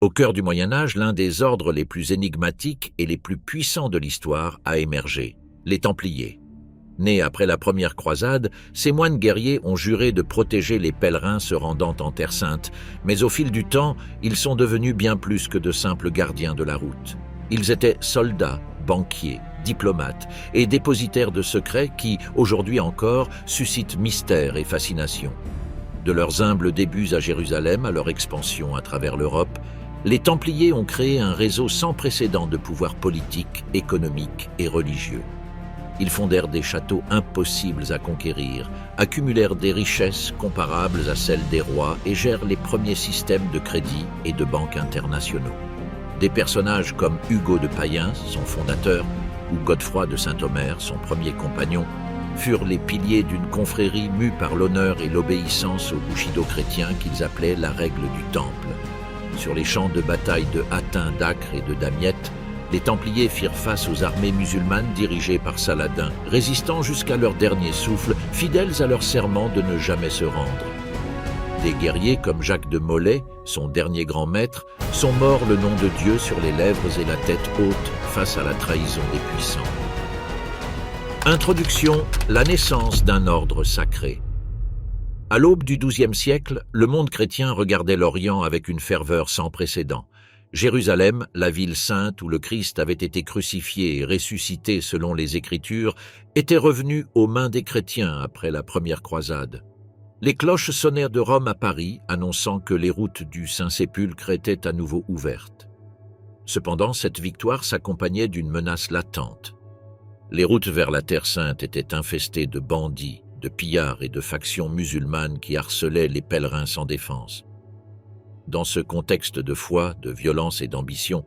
Au cœur du Moyen Âge, l'un des ordres les plus énigmatiques et les plus puissants de l'histoire a émergé, les Templiers. Nés après la première croisade, ces moines guerriers ont juré de protéger les pèlerins se rendant en Terre Sainte, mais au fil du temps, ils sont devenus bien plus que de simples gardiens de la route. Ils étaient soldats, banquiers, diplomates et dépositaires de secrets qui, aujourd'hui encore, suscitent mystère et fascination. De leurs humbles débuts à Jérusalem à leur expansion à travers l'Europe, les Templiers ont créé un réseau sans précédent de pouvoirs politiques, économiques et religieux. Ils fondèrent des châteaux impossibles à conquérir, accumulèrent des richesses comparables à celles des rois et gèrent les premiers systèmes de crédit et de banques internationaux. Des personnages comme Hugo de Payens, son fondateur, ou Godefroy de Saint-Omer, son premier compagnon, furent les piliers d'une confrérie mue par l'honneur et l'obéissance aux bushido-chrétiens qu'ils appelaient la règle du Temple. Sur les champs de bataille de Hattin, d'Acre et de Damiette, les Templiers firent face aux armées musulmanes dirigées par Saladin, résistant jusqu'à leur dernier souffle, fidèles à leur serment de ne jamais se rendre. Des guerriers comme Jacques de Molay, son dernier grand maître, sont morts le nom de Dieu sur les lèvres et la tête haute face à la trahison des puissants. Introduction, la naissance d'un ordre sacré. À l'aube du XIIe siècle, le monde chrétien regardait l'Orient avec une ferveur sans précédent. Jérusalem, la ville sainte où le Christ avait été crucifié et ressuscité selon les Écritures, était revenue aux mains des chrétiens après la première croisade. Les cloches sonnèrent de Rome à Paris, annonçant que les routes du Saint-Sépulcre étaient à nouveau ouvertes. Cependant, cette victoire s'accompagnait d'une menace latente. Les routes vers la Terre Sainte étaient infestées de bandits, de pillards et de factions musulmanes qui harcelaient les pèlerins sans défense. Dans ce contexte de foi, de violence et d'ambition,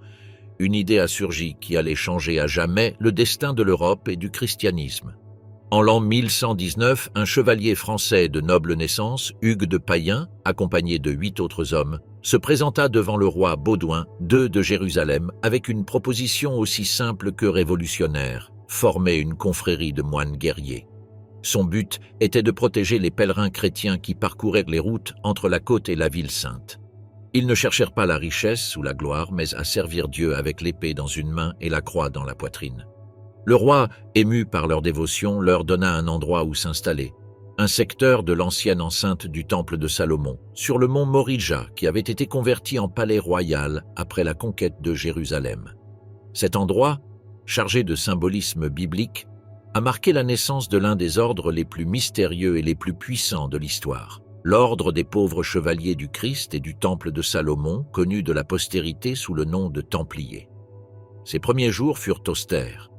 une idée a surgi qui allait changer à jamais le destin de l'Europe et du christianisme. En l'an 1119, un chevalier français de noble naissance, Hugues de Payens, accompagné de 8 autres hommes, se présenta devant le roi Baudouin II de Jérusalem avec une proposition aussi simple que révolutionnaire, former une confrérie de moines guerriers. Son but était de protéger les pèlerins chrétiens qui parcouraient les routes entre la côte et la ville sainte. Ils ne cherchèrent pas la richesse ou la gloire, mais à servir Dieu avec l'épée dans une main et la croix dans la poitrine. Le roi, ému par leur dévotion, leur donna un endroit où s'installer, un secteur de l'ancienne enceinte du temple de Salomon, sur le mont Morija, qui avait été converti en palais royal après la conquête de Jérusalem. Cet endroit, chargé de symbolisme biblique, a marqué la naissance de l'un des ordres les plus mystérieux et les plus puissants de l'histoire. L'ordre des pauvres chevaliers du Christ et du temple de Salomon, connu de la postérité sous le nom de Templiers. Ces premiers jours furent austères.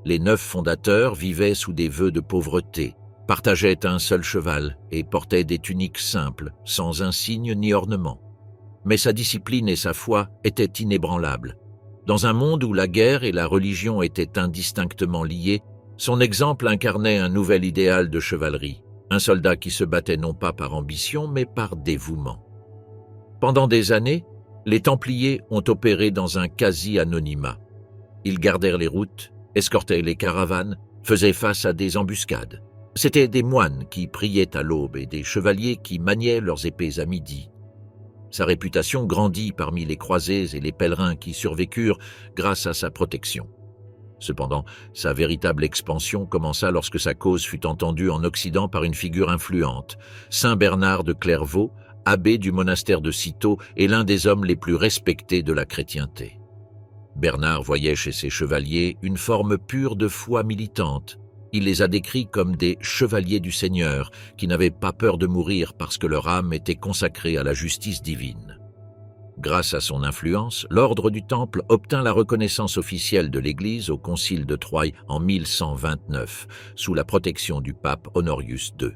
Les 9 fondateurs vivaient sous des vœux de pauvreté, partageaient un seul cheval et portaient des tuniques simples, sans insigne ni ornement. Mais sa discipline et sa foi étaient inébranlables. Dans un monde où la guerre et la religion étaient indistinctement liées, son exemple incarnait un nouvel idéal de chevalerie, un soldat qui se battait non pas par ambition, mais par dévouement. Pendant des années, les Templiers ont opéré dans un quasi-anonymat. Ils gardèrent les routes, escortaient les caravanes, faisaient face à des embuscades. C'étaient des moines qui priaient à l'aube et des chevaliers qui maniaient leurs épées à midi. Sa réputation grandit parmi les croisés et les pèlerins qui survécurent grâce à sa protection. Cependant, sa véritable expansion commença lorsque sa cause fut entendue en Occident par une figure influente, Saint Bernard de Clairvaux, abbé du monastère de Cîteaux et l'un des hommes les plus respectés de la chrétienté. Bernard voyait chez ses chevaliers une forme pure de foi militante. Il les a décrits comme des chevaliers du Seigneur, qui n'avaient pas peur de mourir parce que leur âme était consacrée à la justice divine. Grâce à son influence, l'ordre du Temple obtint la reconnaissance officielle de l'Église au Concile de Troyes en 1129, sous la protection du pape Honorius II.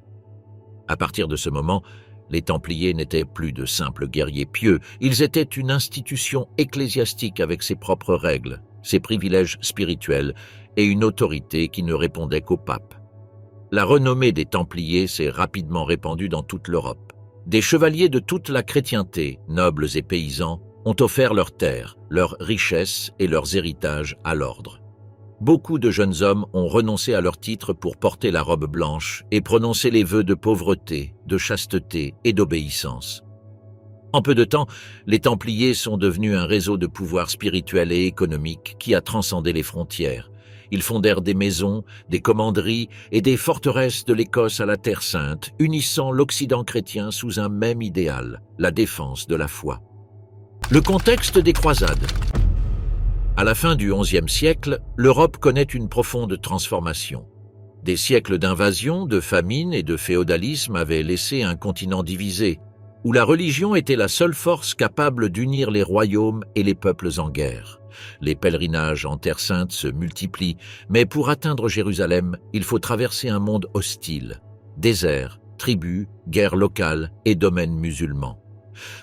À partir de ce moment, les Templiers n'étaient plus de simples guerriers pieux, ils étaient une institution ecclésiastique avec ses propres règles, ses privilèges spirituels et une autorité qui ne répondait qu'au pape. La renommée des Templiers s'est rapidement répandue dans toute l'Europe. Des chevaliers de toute la chrétienté, nobles et paysans, ont offert leurs terres, leurs richesses et leurs héritages à l'ordre. Beaucoup de jeunes hommes ont renoncé à leur titre pour porter la robe blanche et prononcer les vœux de pauvreté, de chasteté et d'obéissance. En peu de temps, les Templiers sont devenus un réseau de pouvoir spirituel et économique qui a transcendé les frontières. Ils fondèrent des maisons, des commanderies et des forteresses de l'Écosse à la Terre Sainte, unissant l'Occident chrétien sous un même idéal, la défense de la foi. Le contexte des croisades. À la fin du XIe siècle, l'Europe connaît une profonde transformation. Des siècles d'invasion, de famine et de féodalisme avaient laissé un continent divisé, où la religion était la seule force capable d'unir les royaumes et les peuples en guerre. Les pèlerinages en Terre Sainte se multiplient, mais pour atteindre Jérusalem, il faut traverser un monde hostile. Déserts, tribus, guerres locales et domaines musulmans.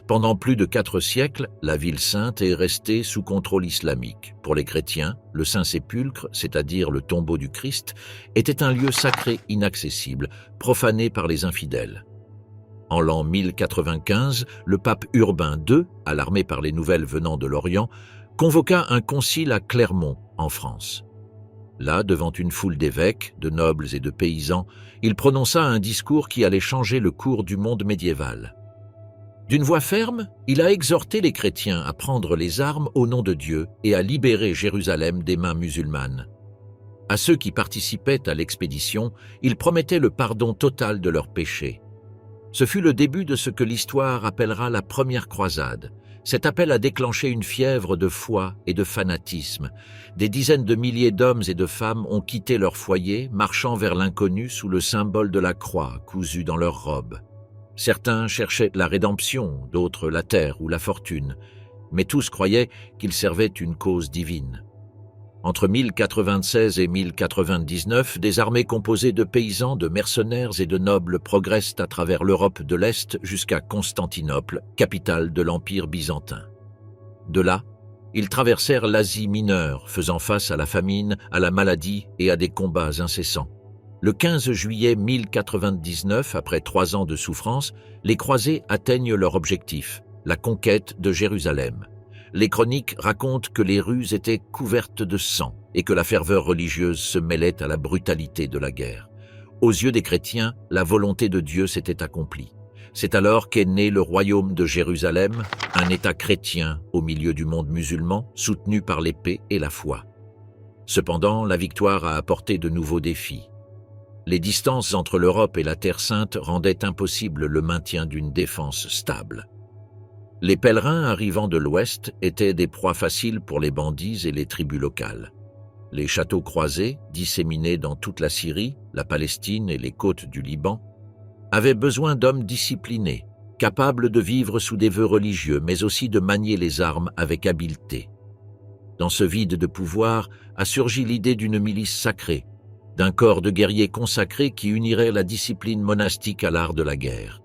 Pendant plus de 4 siècles, la ville sainte est restée sous contrôle islamique. Pour les chrétiens, le Saint-Sépulcre, c'est-à-dire le tombeau du Christ, était un lieu sacré inaccessible, profané par les infidèles. En l'an 1095, le pape Urbain II, alarmé par les nouvelles venant de l'Orient, convoqua un concile à Clermont, en France. Là, devant une foule d'évêques, de nobles et de paysans, il prononça un discours qui allait changer le cours du monde médiéval. D'une voix ferme, il a exhorté les chrétiens à prendre les armes au nom de Dieu et à libérer Jérusalem des mains musulmanes. À ceux qui participaient à l'expédition, il promettait le pardon total de leurs péchés. Ce fut le début de ce que l'histoire appellera la première croisade. Cet appel a déclenché une fièvre de foi et de fanatisme. Des dizaines de milliers d'hommes et de femmes ont quitté leur foyer, marchant vers l'inconnu sous le symbole de la croix cousue dans leurs robes. Certains cherchaient la rédemption, d'autres la terre ou la fortune, mais tous croyaient qu'ils servaient une cause divine. Entre 1096 et 1099, des armées composées de paysans, de mercenaires et de nobles progressent à travers l'Europe de l'Est jusqu'à Constantinople, capitale de l'Empire byzantin. De là, ils traversèrent l'Asie mineure, faisant face à la famine, à la maladie et à des combats incessants. Le 15 juillet 1099, après 3 ans de souffrance, les croisés atteignent leur objectif, la conquête de Jérusalem. Les chroniques racontent que les rues étaient couvertes de sang et que la ferveur religieuse se mêlait à la brutalité de la guerre. Aux yeux des chrétiens, la volonté de Dieu s'était accomplie. C'est alors qu'est né le royaume de Jérusalem, un État chrétien au milieu du monde musulman, soutenu par l'épée et la foi. Cependant, la victoire a apporté de nouveaux défis. Les distances entre l'Europe et la Terre Sainte rendaient impossible le maintien d'une défense stable. Les pèlerins arrivant de l'Ouest étaient des proies faciles pour les bandits et les tribus locales. Les châteaux croisés, disséminés dans toute la Syrie, la Palestine et les côtes du Liban, avaient besoin d'hommes disciplinés, capables de vivre sous des vœux religieux, mais aussi de manier les armes avec habileté. Dans ce vide de pouvoir a surgi l'idée d'une milice sacrée, d'un corps de guerriers consacrés qui unirait la discipline monastique à l'art de la guerre.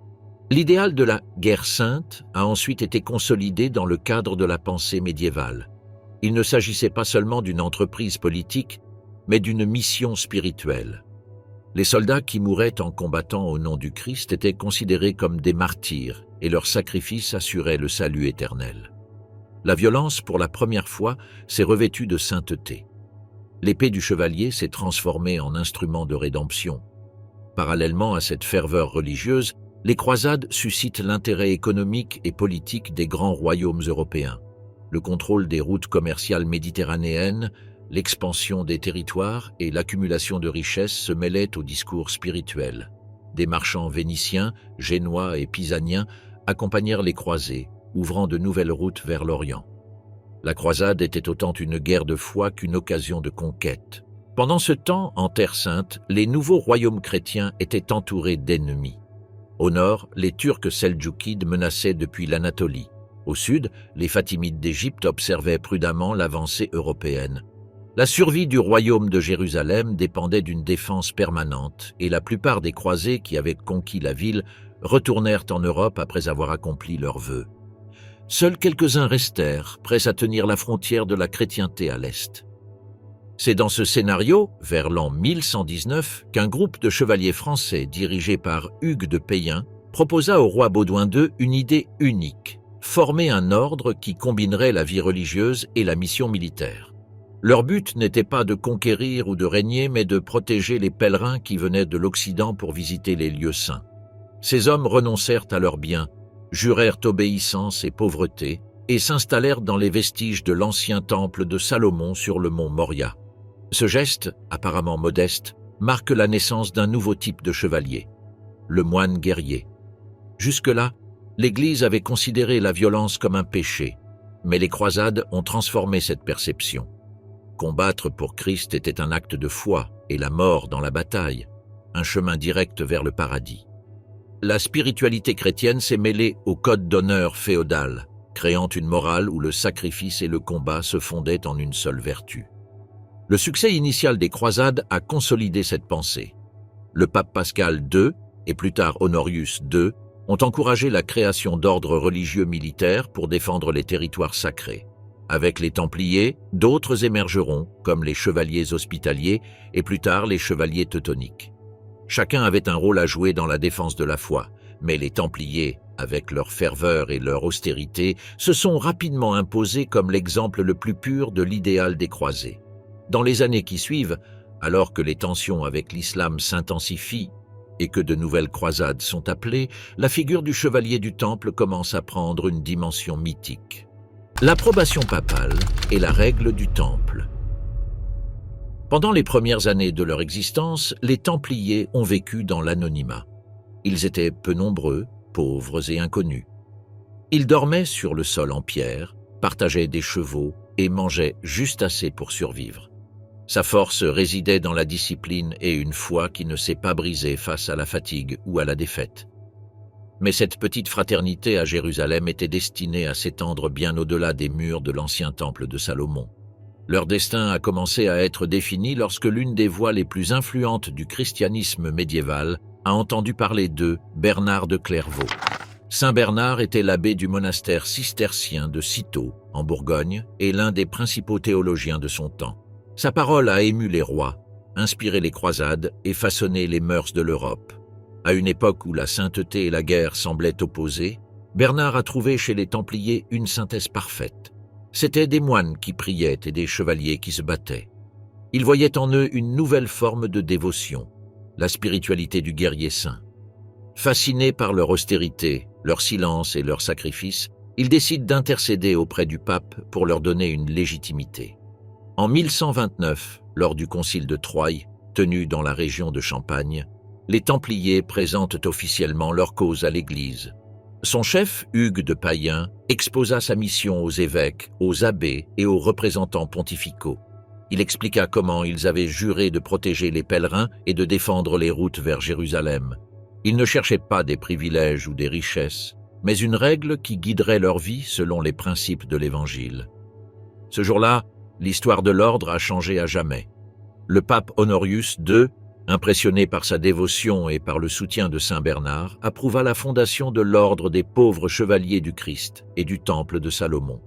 L'idéal de la guerre sainte a ensuite été consolidé dans le cadre de la pensée médiévale. Il ne s'agissait pas seulement d'une entreprise politique, mais d'une mission spirituelle. Les soldats qui mouraient en combattant au nom du Christ étaient considérés comme des martyrs et leur sacrifice assurait le salut éternel. La violence, pour la première fois, s'est revêtue de sainteté. L'épée du chevalier s'est transformée en instrument de rédemption. Parallèlement à cette ferveur religieuse, les croisades suscitent l'intérêt économique et politique des grands royaumes européens. Le contrôle des routes commerciales méditerranéennes, l'expansion des territoires et l'accumulation de richesses se mêlaient au discours spirituel. Des marchands vénitiens, génois et pisaniens accompagnèrent les croisés, ouvrant de nouvelles routes vers l'Orient. La croisade était autant une guerre de foi qu'une occasion de conquête. Pendant ce temps, en Terre Sainte, les nouveaux royaumes chrétiens étaient entourés d'ennemis. Au nord, les Turcs seldjoukides menaçaient depuis l'Anatolie. Au sud, les Fatimides d'Égypte observaient prudemment l'avancée européenne. La survie du royaume de Jérusalem dépendait d'une défense permanente et la plupart des croisés qui avaient conquis la ville retournèrent en Europe après avoir accompli leurs vœux. Seuls quelques-uns restèrent, prêts à tenir la frontière de la chrétienté à l'Est. C'est dans ce scénario, vers l'an 1119, qu'un groupe de chevaliers français dirigé par Hugues de Payen proposa au roi Baudouin II une idée unique, former un ordre qui combinerait la vie religieuse et la mission militaire. Leur but n'était pas de conquérir ou de régner, mais de protéger les pèlerins qui venaient de l'Occident pour visiter les lieux saints. Ces hommes renoncèrent à leurs biens, jurèrent obéissance et pauvreté et s'installèrent dans les vestiges de l'ancien temple de Salomon sur le mont Moria. Ce geste, apparemment modeste, marque la naissance d'un nouveau type de chevalier, le moine guerrier. Jusque-là, l'Église avait considéré la violence comme un péché, mais les croisades ont transformé cette perception. Combattre pour Christ était un acte de foi et la mort dans la bataille, un chemin direct vers le paradis. La spiritualité chrétienne s'est mêlée au code d'honneur féodal, créant une morale où le sacrifice et le combat se fondaient en une seule vertu. Le succès initial des croisades a consolidé cette pensée. Le pape Pascal II et plus tard Honorius II ont encouragé la création d'ordres religieux militaires pour défendre les territoires sacrés. Avec les Templiers, d'autres émergeront, comme les chevaliers hospitaliers et plus tard les chevaliers teutoniques. Chacun avait un rôle à jouer dans la défense de la foi, mais les Templiers, avec leur ferveur et leur austérité, se sont rapidement imposés comme l'exemple le plus pur de l'idéal des croisés. Dans les années qui suivent, alors que les tensions avec l'islam s'intensifient et que de nouvelles croisades sont appelées, la figure du chevalier du Temple commence à prendre une dimension mythique. L'approbation papale est la règle du Temple. Pendant les premières années de leur existence, les Templiers ont vécu dans l'anonymat. Ils étaient peu nombreux, pauvres et inconnus. Ils dormaient sur le sol en pierre, partageaient des chevaux et mangeaient juste assez pour survivre. Sa force résidait dans la discipline et une foi qui ne s'est pas brisée face à la fatigue ou à la défaite. Mais cette petite fraternité à Jérusalem était destinée à s'étendre bien au-delà des murs de l'ancien temple de Salomon. Leur destin a commencé à être défini lorsque l'une des voix les plus influentes du christianisme médiéval a entendu parler d'eux, Bernard de Clairvaux. Saint Bernard était l'abbé du monastère cistercien de Cîteaux, en Bourgogne, et l'un des principaux théologiens de son temps. Sa parole a ému les rois, inspiré les croisades et façonné les mœurs de l'Europe. À une époque où la sainteté et la guerre semblaient opposées, Bernard a trouvé chez les Templiers une synthèse parfaite. C'étaient des moines qui priaient et des chevaliers qui se battaient. Il voyait en eux une nouvelle forme de dévotion, la spiritualité du guerrier saint. Fasciné par leur austérité, leur silence et leur sacrifice, il décide d'intercéder auprès du pape pour leur donner une légitimité. En 1129, lors du concile de Troyes, tenu dans la région de Champagne, les Templiers présentent officiellement leur cause à l'Église. Son chef, Hugues de Payen, exposa sa mission aux évêques, aux abbés et aux représentants pontificaux. Il expliqua comment ils avaient juré de protéger les pèlerins et de défendre les routes vers Jérusalem. Ils ne cherchaient pas des privilèges ou des richesses, mais une règle qui guiderait leur vie selon les principes de l'Évangile. Ce jour-là, l'histoire de l'ordre a changé à jamais. Le pape Honorius II, impressionné par sa dévotion et par le soutien de Saint Bernard, approuva la fondation de l'ordre des pauvres chevaliers du Christ et du temple de Salomon.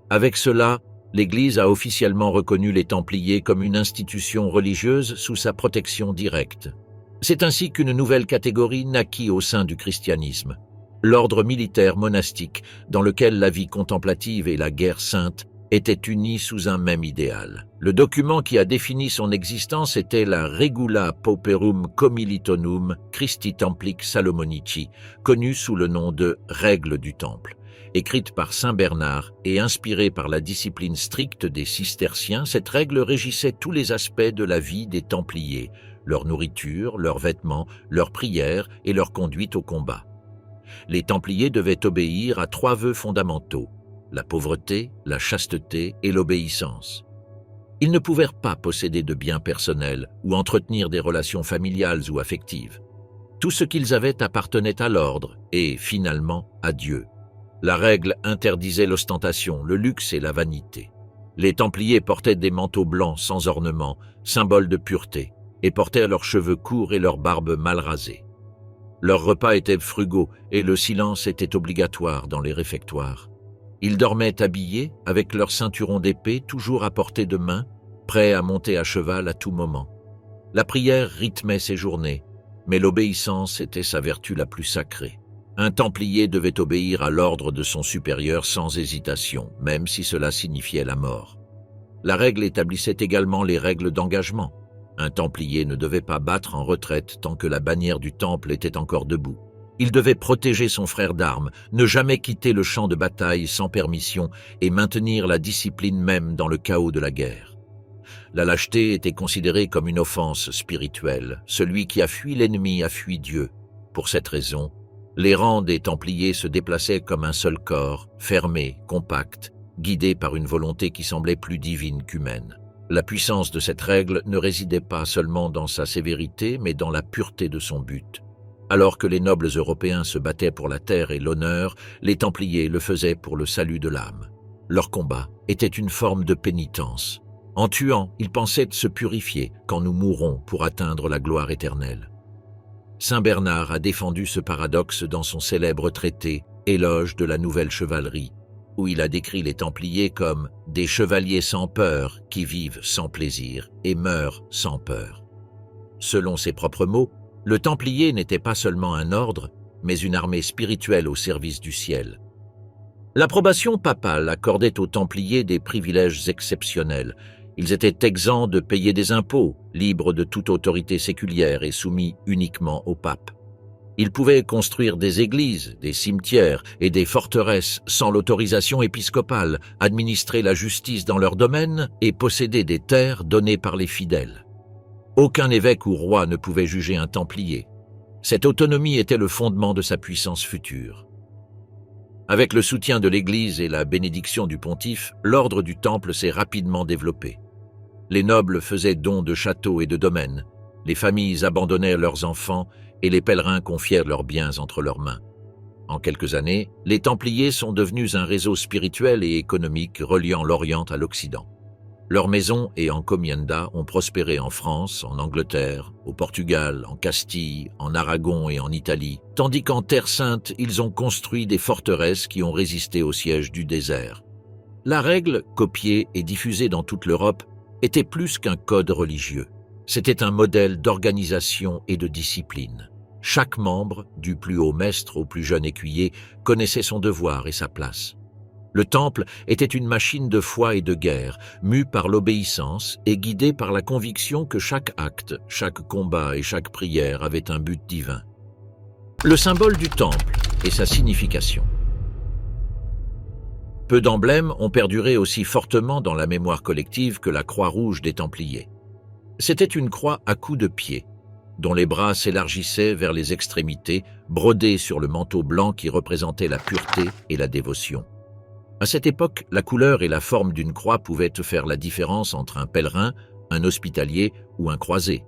Avec cela, l'Église a officiellement reconnu les Templiers comme une institution religieuse sous sa protection directe. C'est ainsi qu'une nouvelle catégorie naquit au sein du christianisme, l'ordre militaire monastique dans lequel la vie contemplative et la guerre sainte étaient unies sous un même idéal. Le document qui a défini son existence était la Regula Pauperum Commilitonum Christi Templic Salomonici, connue sous le nom de « Règle du Temple ». Écrite par Saint Bernard et inspirée par la discipline stricte des cisterciens, cette règle régissait tous les aspects de la vie des Templiers, leur nourriture, leurs vêtements, leurs prières et leur conduite au combat. Les Templiers devaient obéir à 3 vœux fondamentaux: la pauvreté, la chasteté et l'obéissance. Ils ne pouvaient pas posséder de biens personnels ou entretenir des relations familiales ou affectives. Tout ce qu'ils avaient appartenait à l'ordre et, finalement, à Dieu. La règle interdisait l'ostentation, le luxe et la vanité. Les Templiers portaient des manteaux blancs sans ornement, symbole de pureté, et portaient leurs cheveux courts et leurs barbes mal rasées. Leurs repas étaient frugaux et le silence était obligatoire dans les réfectoires. Ils dormaient habillés, avec leur ceinturon d'épée toujours à portée de main, prêts à monter à cheval à tout moment. La prière rythmait ses journées, mais l'obéissance était sa vertu la plus sacrée. Un Templier devait obéir à l'ordre de son supérieur sans hésitation, même si cela signifiait la mort. La règle établissait également les règles d'engagement. Un Templier ne devait pas battre en retraite tant que la bannière du temple était encore debout. Il devait protéger son frère d'armes, ne jamais quitter le champ de bataille sans permission et maintenir la discipline même dans le chaos de la guerre. La lâcheté était considérée comme une offense spirituelle. Celui qui a fui l'ennemi a fui Dieu. Pour cette raison, les rangs des Templiers se déplaçaient comme un seul corps, fermé, compact, guidé par une volonté qui semblait plus divine qu'humaine. La puissance de cette règle ne résidait pas seulement dans sa sévérité, mais dans la pureté de son but. Alors que les nobles européens se battaient pour la terre et l'honneur, les Templiers le faisaient pour le salut de l'âme. Leur combat était une forme de pénitence. En tuant, ils pensaient se purifier quand nous mourrons pour atteindre la gloire éternelle. Saint Bernard a défendu ce paradoxe dans son célèbre traité « Éloge de la nouvelle chevalerie », où il a décrit les Templiers comme « des chevaliers sans peur qui vivent sans plaisir et meurent sans peur ». Selon ses propres mots, le Templier n'était pas seulement un ordre, mais une armée spirituelle au service du ciel. L'approbation papale accordait aux Templiers des privilèges exceptionnels. Ils étaient exempts de payer des impôts, libres de toute autorité séculière et soumis uniquement au pape. Ils pouvaient construire des églises, des cimetières et des forteresses sans l'autorisation épiscopale, administrer la justice dans leur domaine et posséder des terres données par les fidèles. Aucun évêque ou roi ne pouvait juger un Templier. Cette autonomie était le fondement de sa puissance future. Avec le soutien de l'Église et la bénédiction du pontife, l'ordre du Temple s'est rapidement développé. Les nobles faisaient don de châteaux et de domaines, les familles abandonnèrent leurs enfants et les pèlerins confièrent leurs biens entre leurs mains. En quelques années, les Templiers sont devenus un réseau spirituel et économique reliant l'Orient à l'Occident. Leurs maisons et encomiendas ont prospéré en France, en Angleterre, au Portugal, en Castille, en Aragon et en Italie, tandis qu'en Terre Sainte, ils ont construit des forteresses qui ont résisté au siège du désert. La règle, copiée et diffusée dans toute l'Europe, était plus qu'un code religieux. C'était un modèle d'organisation et de discipline. Chaque membre, du plus haut maître au plus jeune écuyer, connaissait son devoir et sa place. Le Temple était une machine de foi et de guerre, mue par l'obéissance et guidée par la conviction que chaque acte, chaque combat et chaque prière avait un but divin. Le symbole du Temple et sa signification. Peu d'emblèmes ont perduré aussi fortement dans la mémoire collective que la croix rouge des Templiers. C'était une croix à coups de pied, dont les bras s'élargissaient vers les extrémités, brodée sur le manteau blanc qui représentait la pureté et la dévotion. À cette époque, la couleur et la forme d'une croix pouvaient faire la différence entre un pèlerin, un hospitalier ou un croisé.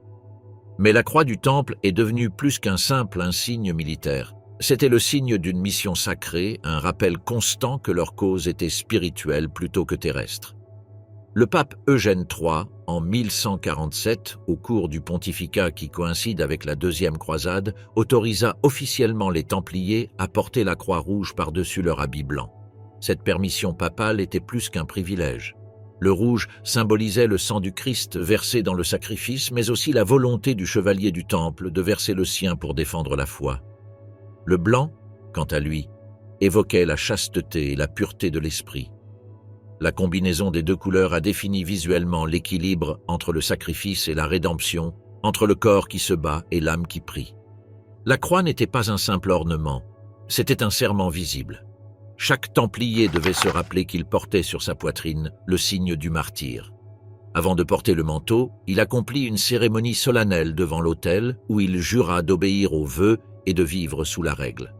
Mais la croix du Temple est devenue plus qu'un simple insigne militaire. C'était le signe d'une mission sacrée, un rappel constant que leur cause était spirituelle plutôt que terrestre. Le pape Eugène III, en 1147, au cours du pontificat qui coïncide avec la deuxième croisade, autorisa officiellement les Templiers à porter la croix rouge par-dessus leur habit blanc. Cette permission papale était plus qu'un privilège. Le rouge symbolisait le sang du Christ versé dans le sacrifice, mais aussi la volonté du chevalier du Temple de verser le sien pour défendre la foi. Le blanc, quant à lui, évoquait la chasteté et la pureté de l'esprit. La combinaison des deux couleurs a défini visuellement l'équilibre entre le sacrifice et la rédemption, entre le corps qui se bat et l'âme qui prie. La croix n'était pas un simple ornement, c'était un serment visible. Chaque Templier devait se rappeler qu'il portait sur sa poitrine le signe du martyr. Avant de porter le manteau, il accomplit une cérémonie solennelle devant l'autel où il jura d'obéir aux vœux et de vivre sous la règle.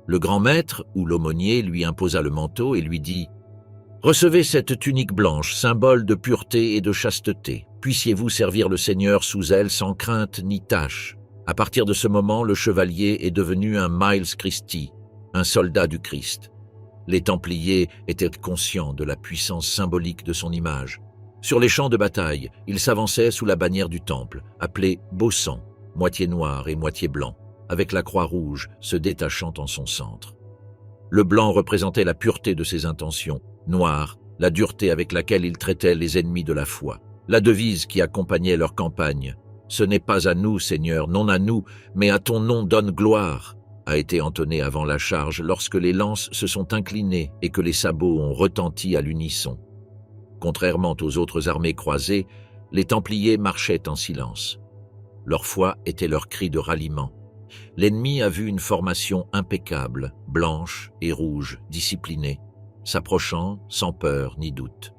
Le grand maître ou l'aumônier lui imposa le manteau et lui dit « Recevez cette tunique blanche, symbole de pureté et de chasteté. Puissiez-vous servir le Seigneur sous elle sans crainte ni tache. » À partir de ce moment, le chevalier est devenu un Miles Christi, un soldat du Christ. Les Templiers étaient conscients de la puissance symbolique de son image. Sur les champs de bataille, il s'avançait sous la bannière du Temple, appelée beau sang, moitié noir et moitié blanc, avec la croix rouge se détachant en son centre. Le blanc représentait la pureté de ses intentions, noir, la dureté avec laquelle il traitait les ennemis de la foi. La devise qui accompagnait leur campagne, « Ce n'est pas à nous, Seigneur, non à nous, mais à ton nom donne gloire », a été entonnée avant la charge lorsque les lances se sont inclinées et que les sabots ont retenti à l'unisson. Contrairement aux autres armées croisées, les Templiers marchaient en silence. Leur foi était leur cri de ralliement. L'ennemi a vu une formation impeccable, blanche et rouge, disciplinée, s'approchant sans peur ni doute.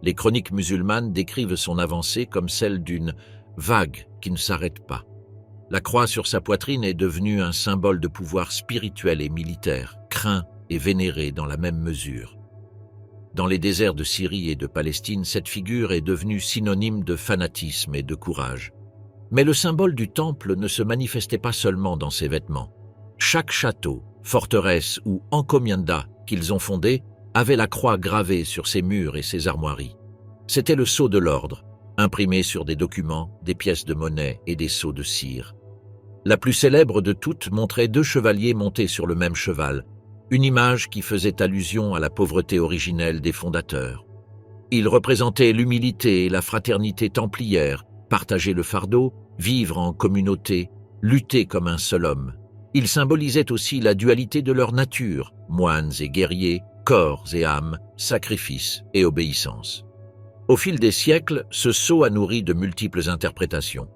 Les chroniques musulmanes décrivent son avancée comme celle d'une vague qui ne s'arrête pas. La croix sur sa poitrine est devenue un symbole de pouvoir spirituel et militaire, craint et vénéré dans la même mesure. Dans les déserts de Syrie et de Palestine, cette figure est devenue synonyme de fanatisme et de courage. Mais le symbole du temple ne se manifestait pas seulement dans ses vêtements. Chaque château, forteresse ou encomienda qu'ils ont fondé avait la croix gravée sur ses murs et ses armoiries. C'était le sceau de l'ordre, imprimé sur des documents, des pièces de monnaie et des sceaux de cire. La plus célèbre de toutes montrait 2 chevaliers montés sur le même cheval, une image qui faisait allusion à la pauvreté originelle des fondateurs. Ils représentaient l'humilité et la fraternité templière, partager le fardeau, vivre en communauté, lutter comme un seul homme. Ils symbolisaient aussi la dualité de leur nature, moines et guerriers, corps et âme, sacrifice et obéissance. Au fil des siècles, ce sceau a nourri de multiples interprétations.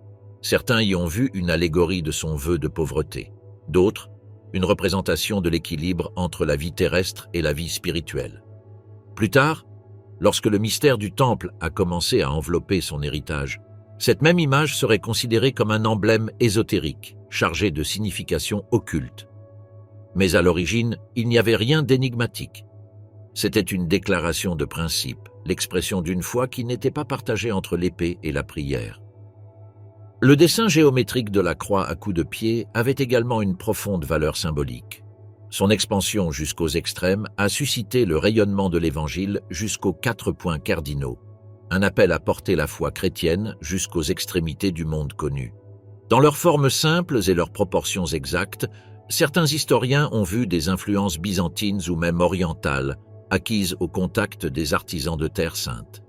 Certains y ont vu une allégorie de son vœu de pauvreté. D'autres, une représentation de l'équilibre entre la vie terrestre et la vie spirituelle. Plus tard, lorsque le mystère du temple a commencé à envelopper son héritage, cette même image serait considérée comme un emblème ésotérique, chargé de significations occultes. Mais à l'origine, il n'y avait rien d'énigmatique. C'était une déclaration de principe, l'expression d'une foi qui n'était pas partagée entre l'épée et la prière. Le dessin géométrique de la croix à coups de pied avait également une profonde valeur symbolique. Son expansion jusqu'aux extrêmes a suscité le rayonnement de l'Évangile jusqu'aux 4 points cardinaux, un appel à porter la foi chrétienne jusqu'aux extrémités du monde connu. Dans leurs formes simples et leurs proportions exactes, certains historiens ont vu des influences byzantines ou même orientales, acquises au contact des artisans de Terre Sainte.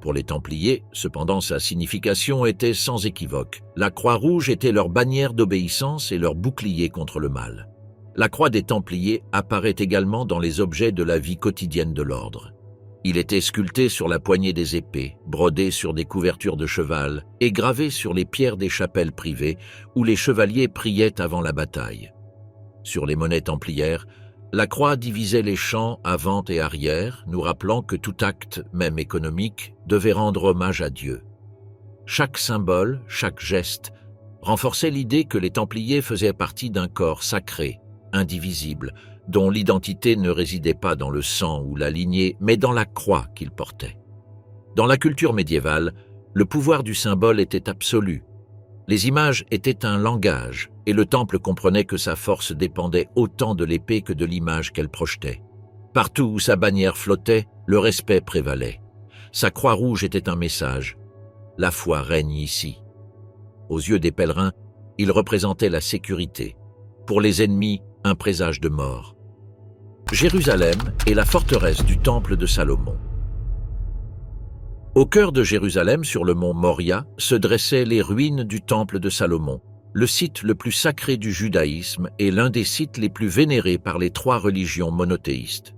Pour les Templiers, cependant, sa signification était sans équivoque. La croix rouge était leur bannière d'obéissance et leur bouclier contre le mal. La croix des Templiers apparaît également dans les objets de la vie quotidienne de l'ordre. Il était sculpté sur la poignée des épées, brodé sur des couvertures de cheval et gravé sur les pierres des chapelles privées où les chevaliers priaient avant la bataille. Sur les monnaies templières, la croix divisait les champs avant et arrière, nous rappelant que tout acte, même économique, devait rendre hommage à Dieu. Chaque symbole, chaque geste, renforçait l'idée que les Templiers faisaient partie d'un corps sacré, indivisible, dont l'identité ne résidait pas dans le sang ou la lignée, mais dans la croix qu'ils portaient. Dans la culture médiévale, le pouvoir du symbole était absolu. Les images étaient un langage, et le temple comprenait que sa force dépendait autant de l'épée que de l'image qu'elle projetait. Partout où sa bannière flottait, le respect prévalait. Sa croix rouge était un message. La foi règne ici. Aux yeux des pèlerins, il représentait la sécurité. Pour les ennemis, un présage de mort. Jérusalem est la forteresse du temple de Salomon. Au cœur de Jérusalem, sur le mont Moria, se dressaient les ruines du temple de Salomon, le site le plus sacré du judaïsme et l'un des sites les plus vénérés par les 3 religions monothéistes.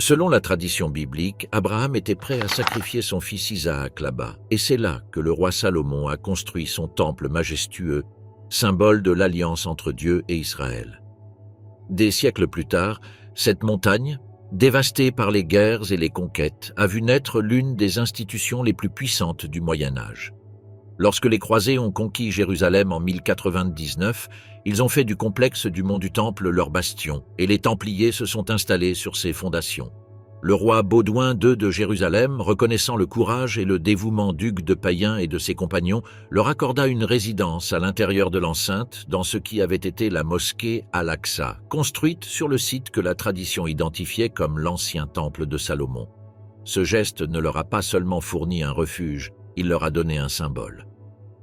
Selon la tradition biblique, Abraham était prêt à sacrifier son fils Isaac là-bas, et c'est là que le roi Salomon a construit son temple majestueux, symbole de l'alliance entre Dieu et Israël. Des siècles plus tard, cette montagne, dévastée par les guerres et les conquêtes, a vu naître l'une des institutions les plus puissantes du Moyen Âge. Lorsque les croisés ont conquis Jérusalem en 1099, ils ont fait du complexe du mont du Temple leur bastion, et les Templiers se sont installés sur ses fondations. Le roi Baudouin II de Jérusalem, reconnaissant le courage et le dévouement d'Hugues de Païen et de ses compagnons, leur accorda une résidence à l'intérieur de l'enceinte dans ce qui avait été la mosquée Al-Aqsa, construite sur le site que la tradition identifiait comme l'ancien temple de Salomon. Ce geste ne leur a pas seulement fourni un refuge, il leur a donné un symbole.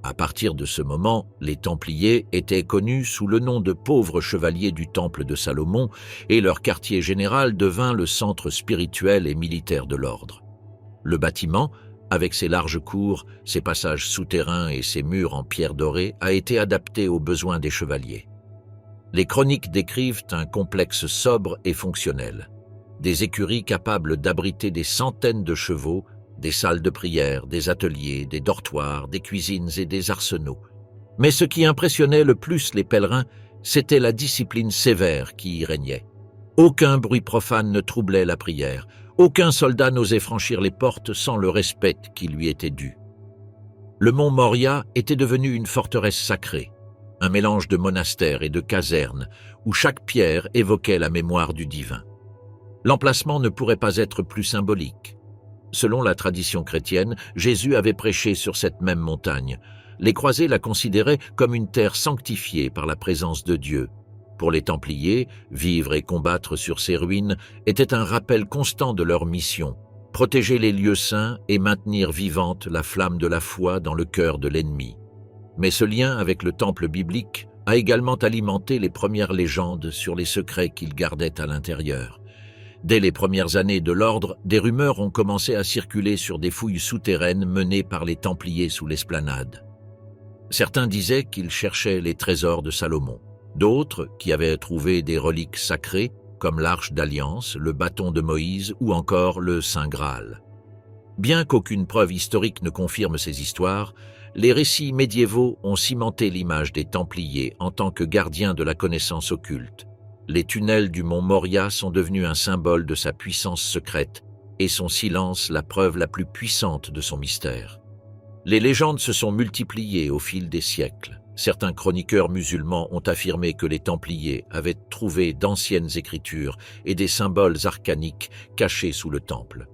À partir de ce moment, les Templiers étaient connus sous le nom de pauvres chevaliers du temple de Salomon et leur quartier général devint le centre spirituel et militaire de l'ordre. Le bâtiment, avec ses larges cours, ses passages souterrains et ses murs en pierre dorée, a été adapté aux besoins des chevaliers. Les chroniques décrivent un complexe sobre et fonctionnel. Des écuries capables d'abriter des centaines de chevaux, des salles de prière, des ateliers, des dortoirs, des cuisines et des arsenaux. Mais ce qui impressionnait le plus les pèlerins, c'était la discipline sévère qui y régnait. Aucun bruit profane ne troublait la prière, aucun soldat n'osait franchir les portes sans le respect qui lui était dû. Le mont Moria était devenu une forteresse sacrée, un mélange de monastère et de caserne, où chaque pierre évoquait la mémoire du divin. L'emplacement ne pourrait pas être plus symbolique. Selon la tradition chrétienne, Jésus avait prêché sur cette même montagne. Les croisés la considéraient comme une terre sanctifiée par la présence de Dieu. Pour les Templiers, vivre et combattre sur ces ruines était un rappel constant de leur mission, protéger les lieux saints et maintenir vivante la flamme de la foi dans le cœur de l'ennemi. Mais ce lien avec le temple biblique a également alimenté les premières légendes sur les secrets qu'il gardait à l'intérieur. Dès les premières années de l'ordre, des rumeurs ont commencé à circuler sur des fouilles souterraines menées par les Templiers sous l'esplanade. Certains disaient qu'ils cherchaient les trésors de Salomon. D'autres, qui avaient trouvé des reliques sacrées, comme l'Arche d'Alliance, le bâton de Moïse ou encore le Saint Graal. Bien qu'aucune preuve historique ne confirme ces histoires, les récits médiévaux ont cimenté l'image des Templiers en tant que gardiens de la connaissance occulte. Les tunnels du mont Moria sont devenus un symbole de sa puissance secrète et son silence la preuve la plus puissante de son mystère. Les légendes se sont multipliées au fil des siècles. Certains chroniqueurs musulmans ont affirmé que les Templiers avaient trouvé d'anciennes écritures et des symboles arcaniques cachés sous le temple.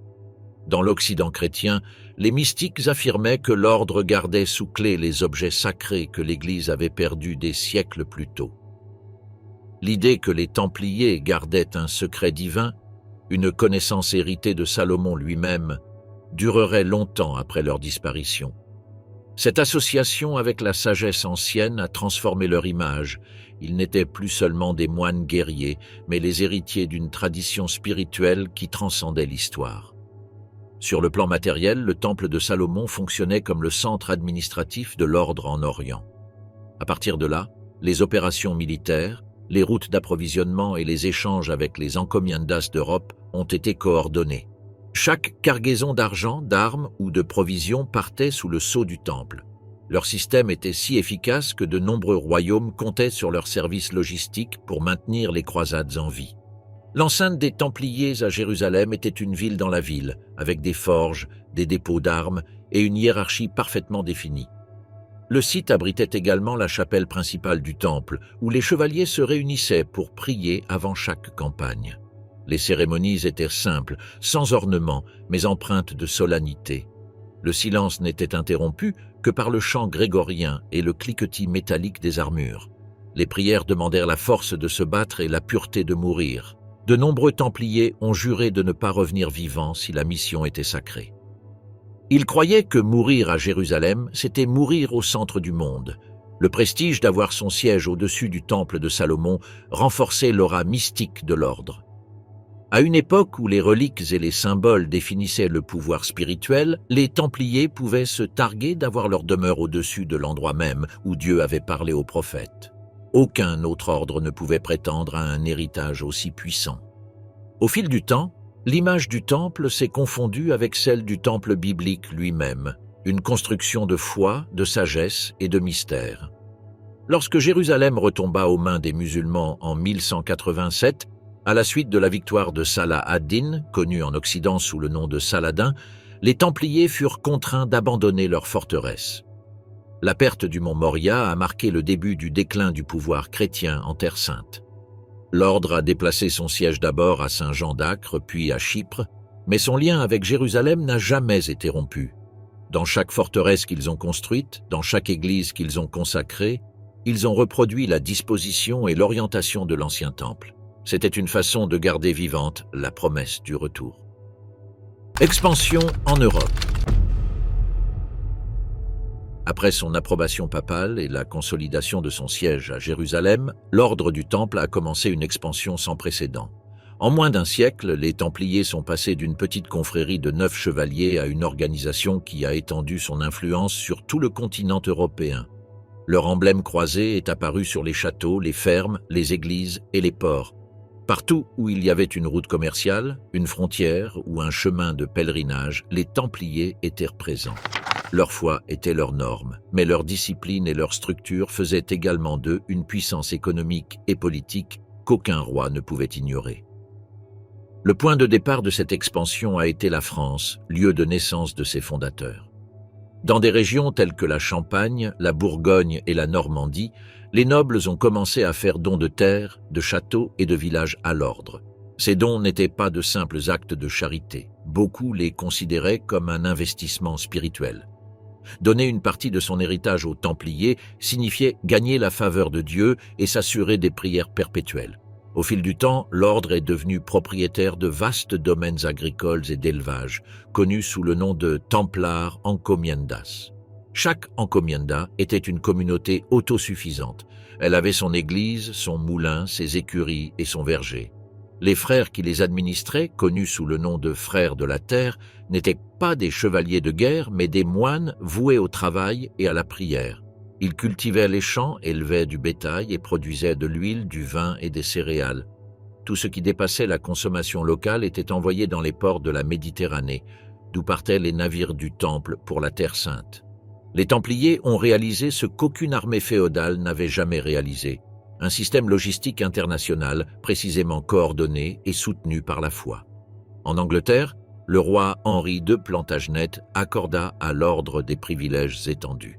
Dans l'Occident chrétien, les mystiques affirmaient que l'ordre gardait sous clé les objets sacrés que l'Église avait perdus des siècles plus tôt. L'idée que les Templiers gardaient un secret divin, une connaissance héritée de Salomon lui-même, durerait longtemps après leur disparition. Cette association avec la sagesse ancienne a transformé leur image. Ils n'étaient plus seulement des moines guerriers, mais les héritiers d'une tradition spirituelle qui transcendait l'histoire. Sur le plan matériel, le temple de Salomon fonctionnait comme le centre administratif de l'ordre en Orient. À partir de là, les opérations militaires, les routes d'approvisionnement et les échanges avec les encomiendas d'Europe ont été coordonnés. Chaque cargaison d'argent, d'armes ou de provisions partait sous le sceau du temple. Leur système était si efficace que de nombreux royaumes comptaient sur leurs services logistiques pour maintenir les croisades en vie. L'enceinte des Templiers à Jérusalem était une ville dans la ville, avec des forges, des dépôts d'armes et une hiérarchie parfaitement définie. Le site abritait également la chapelle principale du temple, où les chevaliers se réunissaient pour prier avant chaque campagne. Les cérémonies étaient simples, sans ornement, mais empreintes de solennité. Le silence n'était interrompu que par le chant grégorien et le cliquetis métallique des armures. Les prières demandèrent la force de se battre et la pureté de mourir. De nombreux Templiers ont juré de ne pas revenir vivants si la mission était sacrée. Ils croyaient que mourir à Jérusalem, c'était mourir au centre du monde. Le prestige d'avoir son siège au-dessus du temple de Salomon renforçait l'aura mystique de l'ordre. À une époque où les reliques et les symboles définissaient le pouvoir spirituel, les Templiers pouvaient se targuer d'avoir leur demeure au-dessus de l'endroit même où Dieu avait parlé aux prophètes. Aucun autre ordre ne pouvait prétendre à un héritage aussi puissant. Au fil du temps, l'image du temple s'est confondue avec celle du temple biblique lui-même, une construction de foi, de sagesse et de mystère. Lorsque Jérusalem retomba aux mains des musulmans en 1187, à la suite de la victoire de Salah ad-Din, connu en Occident sous le nom de Saladin, les Templiers furent contraints d'abandonner leur forteresse. La perte du mont Moria a marqué le début du déclin du pouvoir chrétien en Terre Sainte. L'ordre a déplacé son siège d'abord à Saint-Jean d'Acre, puis à Chypre, mais son lien avec Jérusalem n'a jamais été rompu. Dans chaque forteresse qu'ils ont construite, dans chaque église qu'ils ont consacrée, ils ont reproduit la disposition et l'orientation de l'ancien temple. C'était une façon de garder vivante la promesse du retour. Expansion en Europe. Après son approbation papale et la consolidation de son siège à Jérusalem, l'ordre du Temple a commencé une expansion sans précédent. En moins d'un siècle, les Templiers sont passés d'une petite confrérie de 9 chevaliers à une organisation qui a étendu son influence sur tout le continent européen. Leur emblème croisé est apparu sur les châteaux, les fermes, les églises et les ports. Partout où il y avait une route commerciale, une frontière ou un chemin de pèlerinage, les Templiers étaient présents. Leur foi était leur norme, mais leur discipline et leur structure faisaient également d'eux une puissance économique et politique qu'aucun roi ne pouvait ignorer. Le point de départ de cette expansion a été la France, lieu de naissance de ses fondateurs. Dans des régions telles que la Champagne, la Bourgogne et la Normandie, les nobles ont commencé à faire don de terres, de châteaux et de villages à l'ordre. Ces dons n'étaient pas de simples actes de charité. Beaucoup les considéraient comme un investissement spirituel. Donner une partie de son héritage aux Templiers signifiait gagner la faveur de Dieu et s'assurer des prières perpétuelles. Au fil du temps, l'ordre est devenu propriétaire de vastes domaines agricoles et d'élevage, connus sous le nom de Templar Encomiendas. Chaque encomienda était une communauté autosuffisante. Elle avait son église, son moulin, ses écuries et son verger. Les frères qui les administraient, connus sous le nom de frères de la terre, n'étaient pas des chevaliers de guerre, mais des moines voués au travail et à la prière. Ils cultivaient les champs, élevaient du bétail et produisaient de l'huile, du vin et des céréales. Tout ce qui dépassait la consommation locale était envoyé dans les ports de la Méditerranée, d'où partaient les navires du Temple pour la Terre Sainte. Les Templiers ont réalisé ce qu'aucune armée féodale n'avait jamais réalisé, un système logistique international précisément coordonné et soutenu par la foi. En Angleterre, le roi Henri II Plantagenet accorda à l'ordre des privilèges étendus.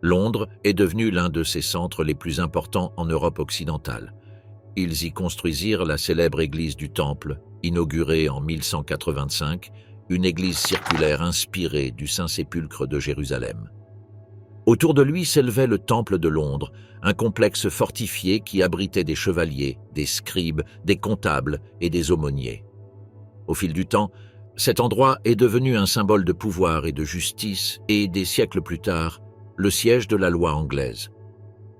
Londres est devenu l'un de ses centres les plus importants en Europe occidentale. Ils y construisirent la célèbre église du Temple, inaugurée en 1185, une église circulaire inspirée du Saint-Sépulcre de Jérusalem. Autour de lui s'élevait le Temple de Londres, un complexe fortifié qui abritait des chevaliers, des scribes, des comptables et des aumôniers. Au fil du temps, cet endroit est devenu un symbole de pouvoir et de justice et, des siècles plus tard, le siège de la loi anglaise.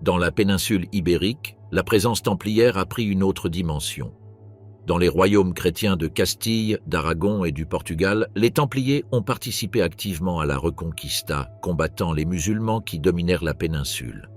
Dans la péninsule ibérique, la présence templière a pris une autre dimension. Dans les royaumes chrétiens de Castille, d'Aragon et du Portugal, les Templiers ont participé activement à la Reconquista, combattant les musulmans qui dominèrent la péninsule.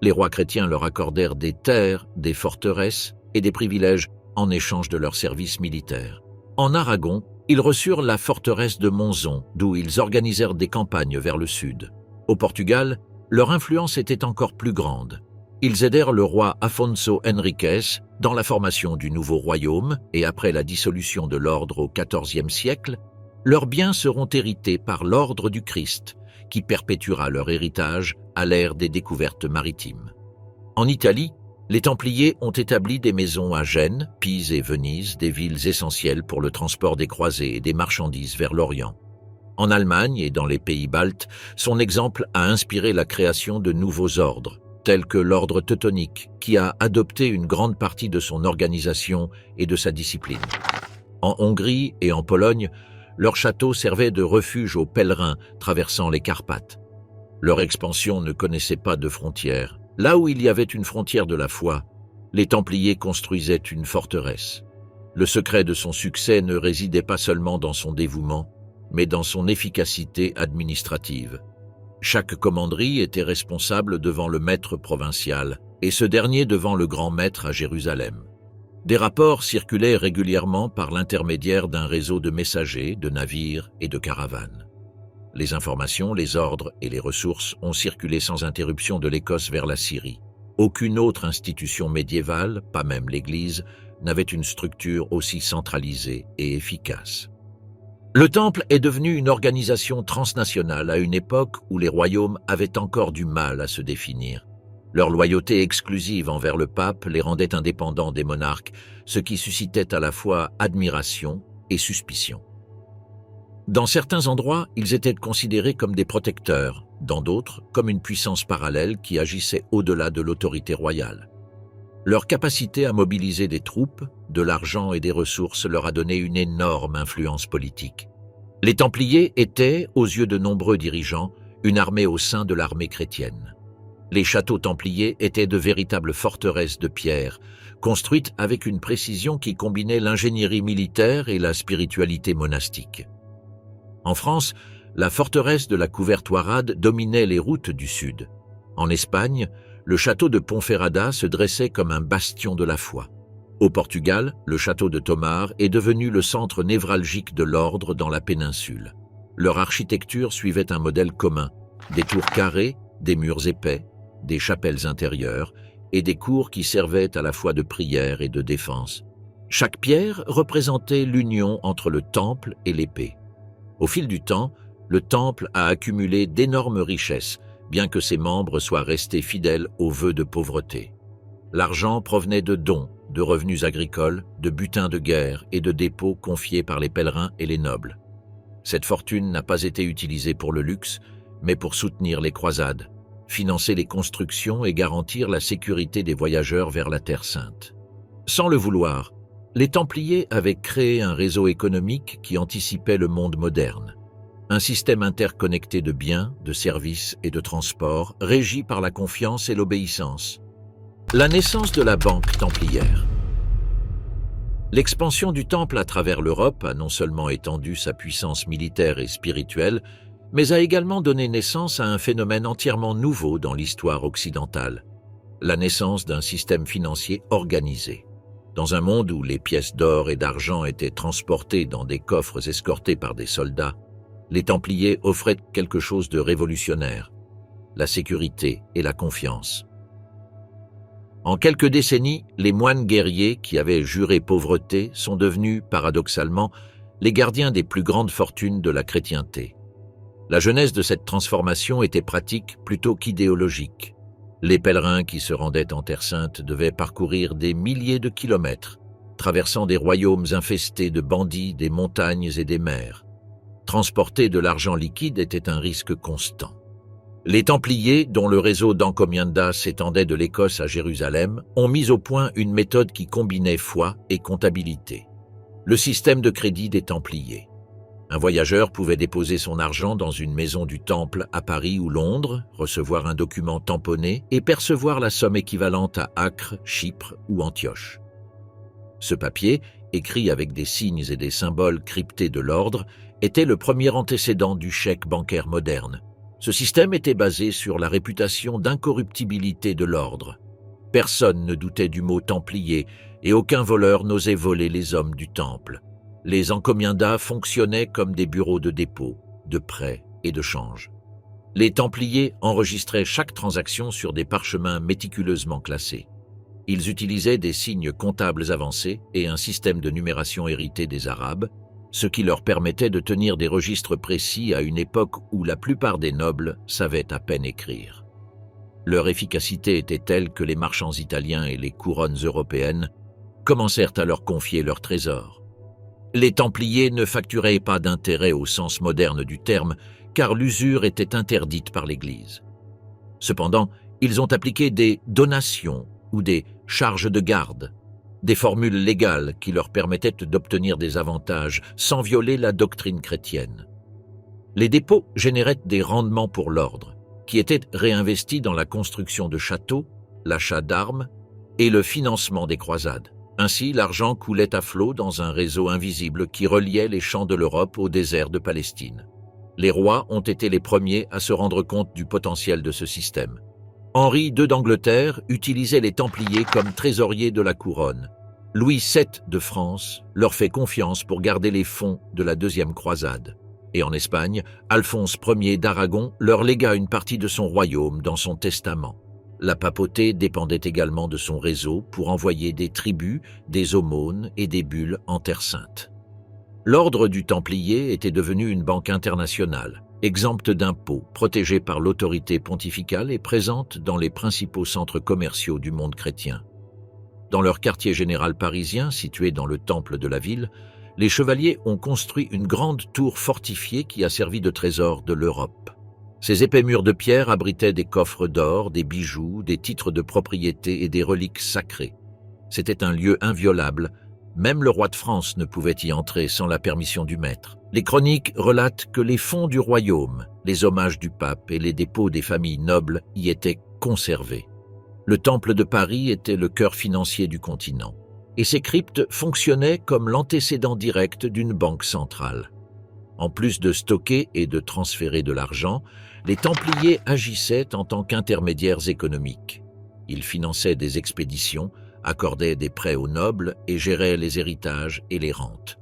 Les rois chrétiens leur accordèrent des terres, des forteresses et des privilèges en échange de leurs services militaires. En Aragon, ils reçurent la forteresse de Monzon, d'où ils organisèrent des campagnes vers le sud. Au Portugal, leur influence était encore plus grande. Ils aidèrent le roi Afonso Henriques dans la formation du nouveau royaume et après la dissolution de l'ordre au XIVe siècle, leurs biens seront hérités par l'ordre du Christ, qui perpétuera leur héritage à l'ère des découvertes maritimes. En Italie, les Templiers ont établi des maisons à Gênes, Pise et Venise, des villes essentielles pour le transport des croisés et des marchandises vers l'Orient. En Allemagne et dans les pays baltes, son exemple a inspiré la création de nouveaux ordres, tels que l'ordre teutonique, qui a adopté une grande partie de son organisation et de sa discipline. En Hongrie et en Pologne, leurs châteaux servaient de refuge aux pèlerins traversant les Carpates. Leur expansion ne connaissait pas de frontières. Là où il y avait une frontière de la foi, les Templiers construisaient une forteresse. Le secret de son succès ne résidait pas seulement dans son dévouement, mais dans son efficacité administrative. Chaque commanderie était responsable devant le maître provincial et ce dernier devant le grand maître à Jérusalem. Des rapports circulaient régulièrement par l'intermédiaire d'un réseau de messagers, de navires et de caravanes. Les informations, les ordres et les ressources ont circulé sans interruption de l'Écosse vers la Syrie. Aucune autre institution médiévale, pas même l'Église, n'avait une structure aussi centralisée et efficace. Le Temple est devenu une organisation transnationale à une époque où les royaumes avaient encore du mal à se définir. Leur loyauté exclusive envers le pape les rendait indépendants des monarques, ce qui suscitait à la fois admiration et suspicion. Dans certains endroits, ils étaient considérés comme des protecteurs, dans d'autres, comme une puissance parallèle qui agissait au-delà de l'autorité royale. Leur capacité à mobiliser des troupes, de l'argent et des ressources leur a donné une énorme influence politique. Les Templiers étaient, aux yeux de nombreux dirigeants, une armée au sein de l'armée chrétienne. Les châteaux templiers étaient de véritables forteresses de pierre, construites avec une précision qui combinait l'ingénierie militaire et la spiritualité monastique. En France, la forteresse de la Couvertoirade dominait les routes du sud. En Espagne, le château de Ponferrada se dressait comme un bastion de la foi. Au Portugal, le château de Tomar est devenu le centre névralgique de l'ordre dans la péninsule. Leur architecture suivait un modèle commun, des tours carrées, des murs épais, des chapelles intérieures et des cours qui servaient à la fois de prière et de défense. Chaque pierre représentait l'union entre le temple et l'épée. Au fil du temps, le temple a accumulé d'énormes richesses, bien que ses membres soient restés fidèles aux vœux de pauvreté. L'argent provenait de dons, de revenus agricoles, de butins de guerre et de dépôts confiés par les pèlerins et les nobles. Cette fortune n'a pas été utilisée pour le luxe, mais pour soutenir les croisades, financer les constructions et garantir la sécurité des voyageurs vers la Terre Sainte. Sans le vouloir, les Templiers avaient créé un réseau économique qui anticipait le monde moderne. Un système interconnecté de biens, de services et de transports, régi par la confiance et l'obéissance. La naissance de la banque templière. L'expansion du temple à travers l'Europe a non seulement étendu sa puissance militaire et spirituelle, mais a également donné naissance à un phénomène entièrement nouveau dans l'histoire occidentale, la naissance d'un système financier organisé. Dans un monde où les pièces d'or et d'argent étaient transportées dans des coffres escortés par des soldats, les Templiers offraient quelque chose de révolutionnaire, la sécurité et la confiance. En quelques décennies, les moines guerriers qui avaient juré pauvreté sont devenus, paradoxalement, les gardiens des plus grandes fortunes de la chrétienté. La genèse de cette transformation était pratique plutôt qu'idéologique. Les pèlerins qui se rendaient en Terre Sainte devaient parcourir des milliers de kilomètres, traversant des royaumes infestés de bandits, des montagnes et des mers. Transporter de l'argent liquide était un risque constant. Les Templiers, dont le réseau d'encomiendas s'étendait de l'Écosse à Jérusalem, ont mis au point une méthode qui combinait foi et comptabilité. Le système de crédit des Templiers. Un voyageur pouvait déposer son argent dans une maison du Temple à Paris ou Londres, recevoir un document tamponné et percevoir la somme équivalente à Acre, Chypre ou Antioche. Ce papier, écrit avec des signes et des symboles cryptés de l'ordre, était le premier antécédent du chèque bancaire moderne. Ce système était basé sur la réputation d'incorruptibilité de l'ordre. Personne ne doutait du mot Templier et aucun voleur n'osait voler les hommes du Temple. Les encomiendas fonctionnaient comme des bureaux de dépôt, de prêt et de change. Les Templiers enregistraient chaque transaction sur des parchemins méticuleusement classés. Ils utilisaient des signes comptables avancés et un système de numération hérité des Arabes, ce qui leur permettait de tenir des registres précis à une époque où la plupart des nobles savaient à peine écrire. Leur efficacité était telle que les marchands italiens et les couronnes européennes commencèrent à leur confier leurs trésors. Les Templiers ne facturaient pas d'intérêt au sens moderne du terme, car l'usure était interdite par l'Église. Cependant, ils ont appliqué des donations ou des charges de garde, des formules légales qui leur permettaient d'obtenir des avantages sans violer la doctrine chrétienne. Les dépôts généraient des rendements pour l'ordre, qui étaient réinvestis dans la construction de châteaux, l'achat d'armes et le financement des croisades. Ainsi, l'argent coulait à flot dans un réseau invisible qui reliait les champs de l'Europe au désert de Palestine. Les rois ont été les premiers à se rendre compte du potentiel de ce système. Henri II d'Angleterre utilisait les Templiers comme trésoriers de la couronne. Louis VII de France leur fait confiance pour garder les fonds de la deuxième croisade. Et en Espagne, Alphonse Ier d'Aragon leur légua une partie de son royaume dans son testament. La papauté dépendait également de son réseau pour envoyer des tributs, des aumônes et des bulles en Terre Sainte. L'ordre du Templier était devenu une banque internationale, exempte d'impôts, protégée par l'autorité pontificale et présente dans les principaux centres commerciaux du monde chrétien. Dans leur quartier général parisien, situé dans le temple de la ville, les chevaliers ont construit une grande tour fortifiée qui a servi de trésor de l'Europe. Ces épais murs de pierre abritaient des coffres d'or, des bijoux, des titres de propriété et des reliques sacrées. C'était un lieu inviolable. Même le roi de France ne pouvait y entrer sans la permission du maître. Les chroniques relatent que les fonds du royaume, les hommages du pape et les dépôts des familles nobles y étaient conservés. Le temple de Paris était le cœur financier du continent, et ces cryptes fonctionnaient comme l'antécédent direct d'une banque centrale. En plus de stocker et de transférer de l'argent, les Templiers agissaient en tant qu'intermédiaires économiques. Ils finançaient des expéditions, accordaient des prêts aux nobles et géraient les héritages et les rentes.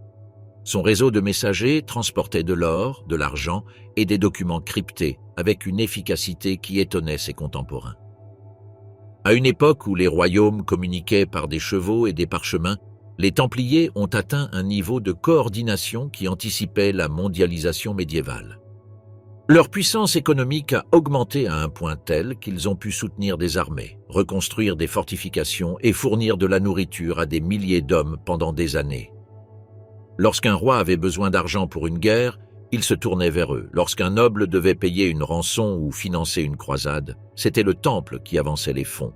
Son réseau de messagers transportait de l'or, de l'argent et des documents cryptés avec une efficacité qui étonnait ses contemporains. À une époque où les royaumes communiquaient par des chevaux et des parchemins, les Templiers ont atteint un niveau de coordination qui anticipait la mondialisation médiévale. Leur puissance économique a augmenté à un point tel qu'ils ont pu soutenir des armées, reconstruire des fortifications et fournir de la nourriture à des milliers d'hommes pendant des années. Lorsqu'un roi avait besoin d'argent pour une guerre, il se tournait vers eux. Lorsqu'un noble devait payer une rançon ou financer une croisade, c'était le Temple qui avançait les fonds.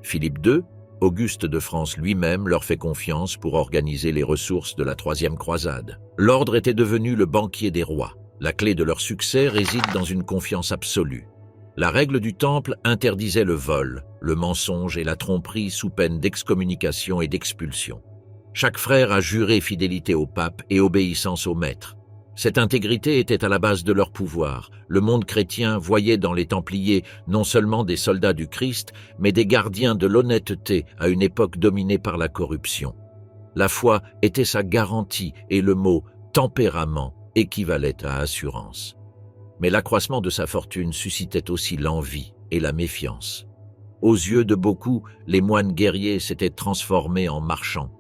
Philippe II, Auguste de France lui-même leur fait confiance pour organiser les ressources de la Troisième Croisade. L'ordre était devenu le banquier des rois. La clé de leur succès réside dans une confiance absolue. La règle du Temple interdisait le vol, le mensonge et la tromperie sous peine d'excommunication et d'expulsion. Chaque frère a juré fidélité au pape et obéissance au maître. Cette intégrité était à la base de leur pouvoir. Le monde chrétien voyait dans les Templiers non seulement des soldats du Christ, mais des gardiens de l'honnêteté à une époque dominée par la corruption. La foi était sa garantie et le mot « tempérament » équivalait à assurance. Mais l'accroissement de sa fortune suscitait aussi l'envie et la méfiance. Aux yeux de beaucoup, les moines guerriers s'étaient transformés en marchands.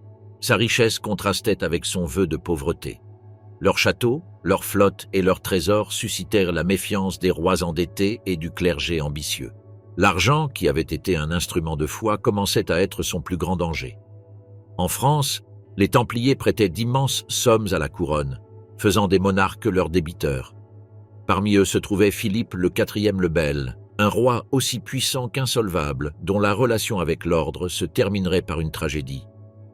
Sa richesse contrastait avec son vœu de pauvreté. Leurs châteaux, leurs flottes et leurs trésors suscitèrent la méfiance des rois endettés et du clergé ambitieux. L'argent, qui avait été un instrument de foi, commençait à être son plus grand danger. En France, les Templiers prêtaient d'immenses sommes à la couronne, faisant des monarques leurs débiteurs. Parmi eux se trouvait Philippe le IV le Bel, un roi aussi puissant qu'insolvable, dont la relation avec l'ordre se terminerait par une tragédie.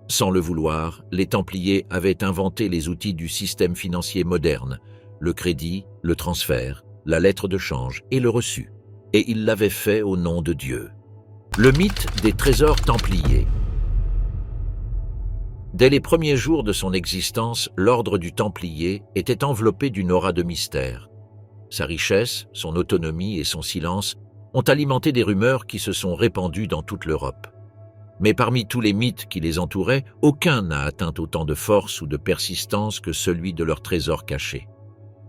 Sans le vouloir, les Templiers avaient inventé les outils du système financier moderne, le crédit, le transfert, la lettre de change et le reçu. Et ils l'avaient fait au nom de Dieu. Le mythe des trésors templiers. Dès les premiers jours de son existence, l'ordre du Templier était enveloppé d'une aura de mystère. Sa richesse, son autonomie et son silence ont alimenté des rumeurs qui se sont répandues dans toute l'Europe. Mais parmi tous les mythes qui les entouraient, aucun n'a atteint autant de force ou de persistance que celui de leurs trésors cachés.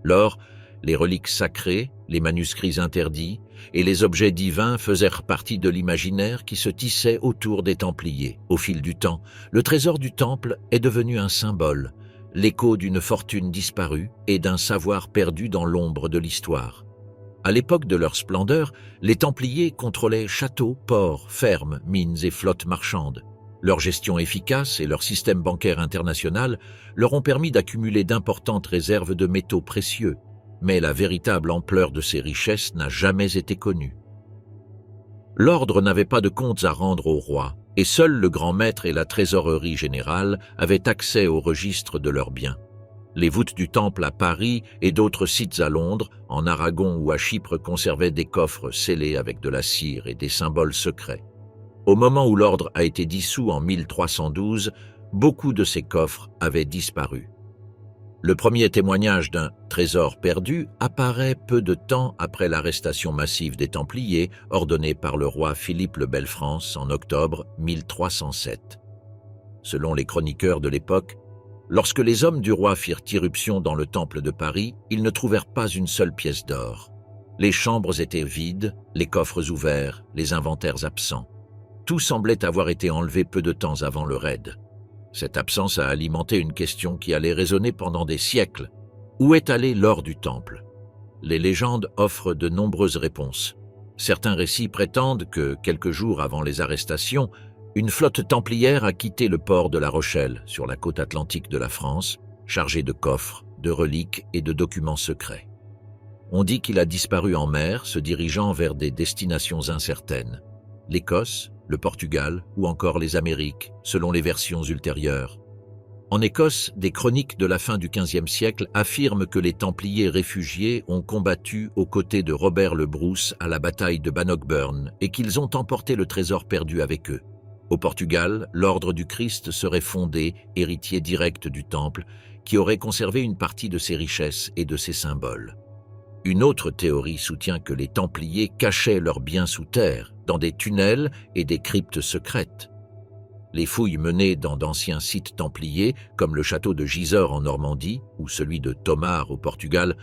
L'or, les reliques sacrées, les manuscrits interdits et les objets divins faisaient partie de l'imaginaire qui se tissait autour des Templiers. Au fil du temps, le trésor du Temple est devenu un symbole, l'écho d'une fortune disparue et d'un savoir perdu dans l'ombre de l'histoire. À l'époque de leur splendeur, les Templiers contrôlaient châteaux, ports, fermes, mines et flottes marchandes. Leur gestion efficace et leur système bancaire international leur ont permis d'accumuler d'importantes réserves de métaux précieux, mais la véritable ampleur de ces richesses n'a jamais été connue. L'ordre n'avait pas de comptes à rendre au roi, et seul le grand maître et la trésorerie générale avaient accès au registre de leurs biens. Les voûtes du Temple à Paris et d'autres sites à Londres, en Aragon ou à Chypre conservaient des coffres scellés avec de la cire et des symboles secrets. Au moment où l'ordre a été dissous en 1312, beaucoup de ces coffres avaient disparu. Le premier témoignage d'un trésor perdu apparaît peu de temps après l'arrestation massive des Templiers ordonnée par le roi Philippe le Bel-France en octobre 1307. Selon les chroniqueurs de l'époque, lorsque les hommes du roi firent irruption dans le Temple de Paris, ils ne trouvèrent pas une seule pièce d'or. Les chambres étaient vides, les coffres ouverts, les inventaires absents. Tout semblait avoir été enlevé peu de temps avant le raid. Cette absence a alimenté une question qui allait résonner pendant des siècles. Où est allé l'or du Temple? Les légendes offrent de nombreuses réponses. Certains récits prétendent que, quelques jours avant les arrestations, une flotte templière a quitté le port de La Rochelle, sur la côte atlantique de la France, chargée de coffres, de reliques et de documents secrets. On dit qu'il a disparu en mer, se dirigeant vers des destinations incertaines. L'Écosse, le Portugal ou encore les Amériques, selon les versions ultérieures. En Écosse, des chroniques de la fin du XVe siècle affirment que les Templiers réfugiés ont combattu aux côtés de Robert le Bruce à la bataille de Bannockburn et qu'ils ont emporté le trésor perdu avec eux. Au Portugal, l'ordre du Christ serait fondé, héritier direct du Temple, qui aurait conservé une partie de ses richesses et de ses symboles. Une autre théorie soutient que les Templiers cachaient leurs biens sous terre, dans des tunnels et des cryptes secrètes. Les fouilles menées dans d'anciens sites templiers, comme le château de Gisors en Normandie ou celui de Tomar au Portugal,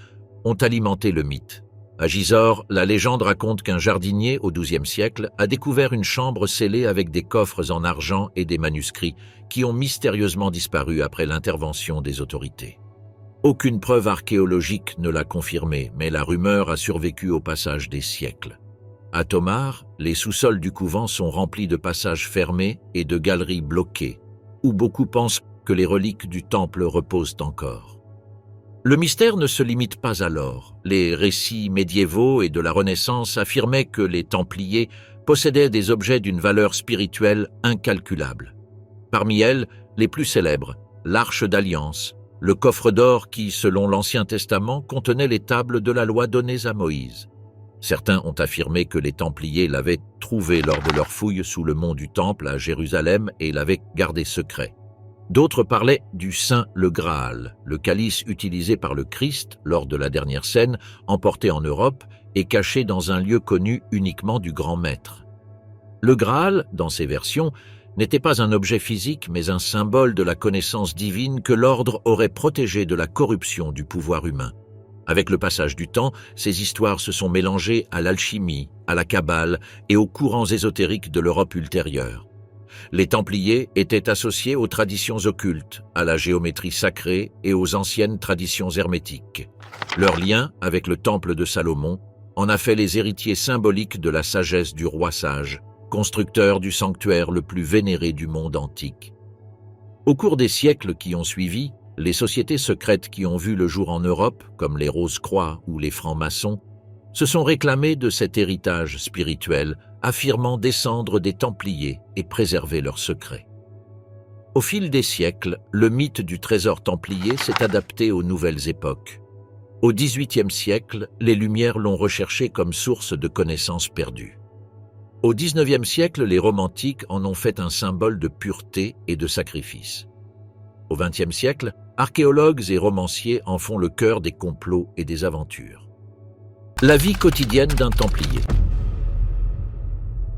ont alimenté le mythe. À Gisors, la légende raconte qu'un jardinier au XIIe siècle a découvert une chambre scellée avec des coffres en argent et des manuscrits qui ont mystérieusement disparu après l'intervention des autorités. Aucune preuve archéologique ne l'a confirmé, mais la rumeur a survécu au passage des siècles. À Tomar, les sous-sols du couvent sont remplis de passages fermés et de galeries bloquées, où beaucoup pensent que les reliques du temple reposent encore. Le mystère ne se limite pas à l'or. Les récits médiévaux et de la Renaissance affirmaient que les Templiers possédaient des objets d'une valeur spirituelle incalculable. Parmi elles, les plus célèbres, l'Arche d'Alliance, le coffre d'or qui, selon l'Ancien Testament, contenait les tables de la loi données à Moïse. Certains ont affirmé que les Templiers l'avaient trouvé lors de leur fouille sous le mont du Temple à Jérusalem et l'avaient gardé secret. D'autres parlaient du Saint le Graal, le calice utilisé par le Christ lors de la dernière scène, emporté en Europe et caché dans un lieu connu uniquement du Grand Maître. Le Graal, dans ces versions, n'était pas un objet physique mais un symbole de la connaissance divine que l'ordre aurait protégé de la corruption du pouvoir humain. Avec le passage du temps, ces histoires se sont mélangées à l'alchimie, à la Kabbale et aux courants ésotériques de l'Europe ultérieure. Les Templiers étaient associés aux traditions occultes, à la géométrie sacrée et aux anciennes traditions hermétiques. Leur lien avec le temple de Salomon en a fait les héritiers symboliques de la sagesse du roi sage, constructeur du sanctuaire le plus vénéré du monde antique. Au cours des siècles qui ont suivi, les sociétés secrètes qui ont vu le jour en Europe, comme les Rose-Croix ou les francs-maçons, se sont réclamées de cet héritage spirituel, affirmant descendre des Templiers et préserver leurs secrets. Au fil des siècles, le mythe du trésor templier s'est adapté aux nouvelles époques. Au XVIIIe siècle, les Lumières l'ont recherché comme source de connaissances perdues. Au XIXe siècle, les romantiques en ont fait un symbole de pureté et de sacrifice. Au XXe siècle, archéologues et romanciers en font le cœur des complots et des aventures. La vie quotidienne d'un Templier.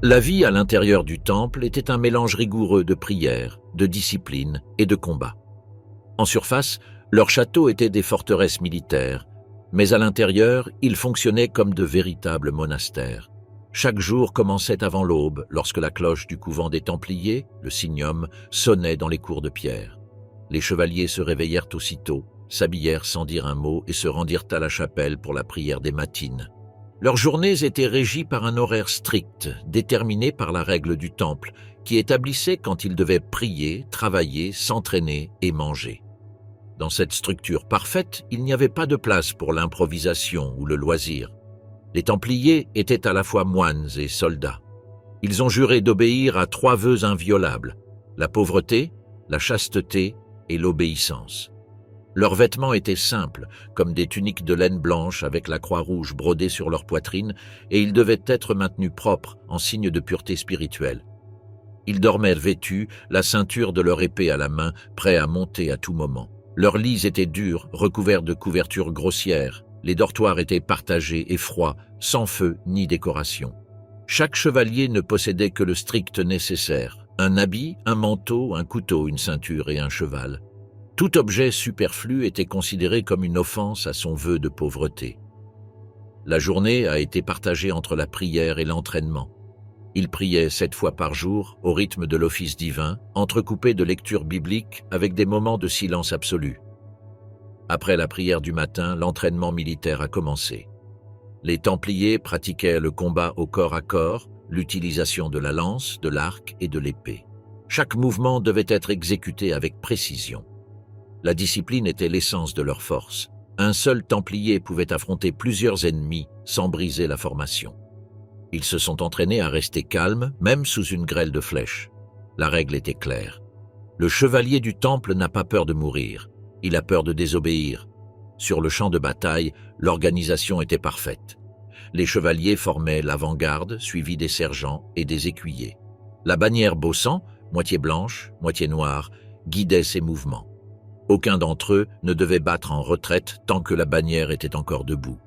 La vie à l'intérieur du temple était un mélange rigoureux de prière, de discipline et de combat. En surface, leurs châteaux étaient des forteresses militaires, mais à l'intérieur, ils fonctionnaient comme de véritables monastères. Chaque jour commençait avant l'aube, lorsque la cloche du couvent des Templiers, le Signum, sonnait dans les cours de pierre. Les chevaliers se réveillèrent aussitôt, s'habillèrent sans dire un mot et se rendirent à la chapelle pour la prière des matines. Leurs journées étaient régies par un horaire strict, déterminé par la règle du temple, qui établissait quand ils devaient prier, travailler, s'entraîner et manger. Dans cette structure parfaite, il n'y avait pas de place pour l'improvisation ou le loisir. Les Templiers étaient à la fois moines et soldats. Ils ont juré d'obéir à 3 vœux inviolables, la pauvreté, la chasteté et l'obéissance. Leurs vêtements étaient simples, comme des tuniques de laine blanche avec la croix rouge brodée sur leur poitrine, et ils devaient être maintenus propres en signe de pureté spirituelle. Ils dormaient vêtus, la ceinture de leur épée à la main, prêts à monter à tout moment. Leurs lits étaient durs, recouverts de couvertures grossières. Les dortoirs étaient partagés et froids, sans feu ni décoration. Chaque chevalier ne possédait que le strict nécessaire, un habit, un manteau, un couteau, une ceinture et un cheval. Tout objet superflu était considéré comme une offense à son vœu de pauvreté. La journée a été partagée entre la prière et l'entraînement. Ils priaient 7 fois par jour, au rythme de l'office divin, entrecoupés de lectures bibliques avec des moments de silence absolu. Après la prière du matin, l'entraînement militaire a commencé. Les Templiers pratiquaient le combat au corps à corps, l'utilisation de la lance, de l'arc et de l'épée. Chaque mouvement devait être exécuté avec précision. La discipline était l'essence de leur force. Un seul Templier pouvait affronter plusieurs ennemis sans briser la formation. Ils se sont entraînés à rester calmes, même sous une grêle de flèches. La règle était claire. Le chevalier du temple n'a pas peur de mourir. Il a peur de désobéir. Sur le champ de bataille, l'organisation était parfaite. Les chevaliers formaient l'avant-garde, suivis des sergents et des écuyers. La bannière bossant, moitié blanche, moitié noire, guidait ses mouvements. Aucun d'entre eux ne devait battre en retraite tant que la bannière était encore debout.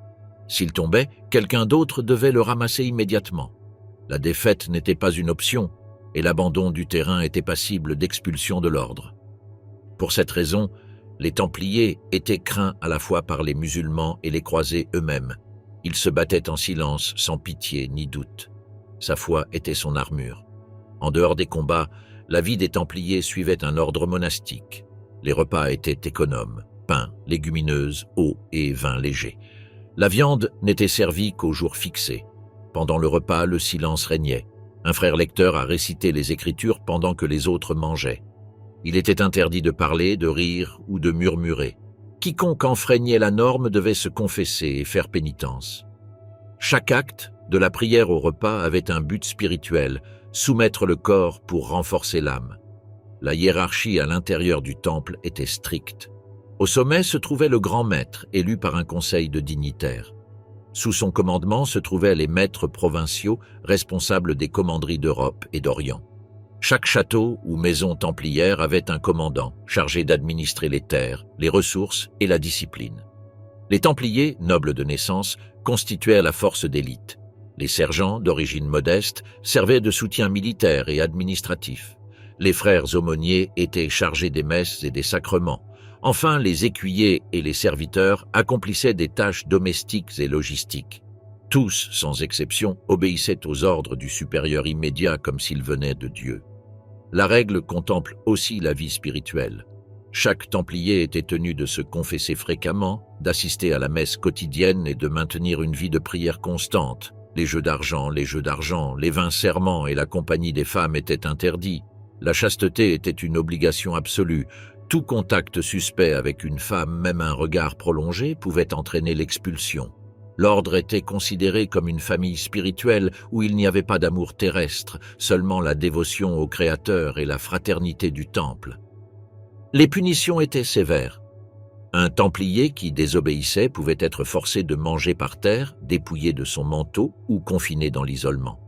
S'il tombait, quelqu'un d'autre devait le ramasser immédiatement. La défaite n'était pas une option, et l'abandon du terrain était passible d'expulsion de l'ordre. Pour cette raison, les Templiers étaient craints à la fois par les musulmans et les croisés eux-mêmes. Ils se battaient en silence, sans pitié ni doute. Sa foi était son armure. En dehors des combats, la vie des Templiers suivait un ordre monastique. Les repas étaient économes, pain, légumineuses, eau et vin léger. La viande n'était servie qu'aux jours fixés. Pendant le repas, le silence régnait. Un frère lecteur a récité les Écritures pendant que les autres mangeaient. Il était interdit de parler, de rire ou de murmurer. Quiconque enfreignait la norme devait se confesser et faire pénitence. Chaque acte, de la prière au repas, avait un but spirituel, soumettre le corps pour renforcer l'âme. La hiérarchie à l'intérieur du temple était stricte. Au sommet se trouvait le grand maître, élu par un conseil de dignitaires. Sous son commandement se trouvaient les maîtres provinciaux, responsables des commanderies d'Europe et d'Orient. Chaque château ou maison templière avait un commandant, chargé d'administrer les terres, les ressources et la discipline. Les Templiers, nobles de naissance, constituaient la force d'élite. Les sergents, d'origine modeste, servaient de soutien militaire et administratif. Les frères aumôniers étaient chargés des messes et des sacrements. Enfin, les écuyers et les serviteurs accomplissaient des tâches domestiques et logistiques. Tous, sans exception, obéissaient aux ordres du supérieur immédiat comme s'ils venaient de Dieu. La règle contemple aussi la vie spirituelle. Chaque Templier était tenu de se confesser fréquemment, d'assister à la messe quotidienne et de maintenir une vie de prière constante. Les jeux d'argent, les vains serments et la compagnie des femmes étaient interdits. La chasteté était une obligation absolue. Tout contact suspect avec une femme, même un regard prolongé, pouvait entraîner l'expulsion. L'ordre était considéré comme une famille spirituelle où il n'y avait pas d'amour terrestre, seulement la dévotion au Créateur et la fraternité du temple. Les punitions étaient sévères. Un Templier qui désobéissait pouvait être forcé de manger par terre, dépouillé de son manteau ou confiné dans l'isolement.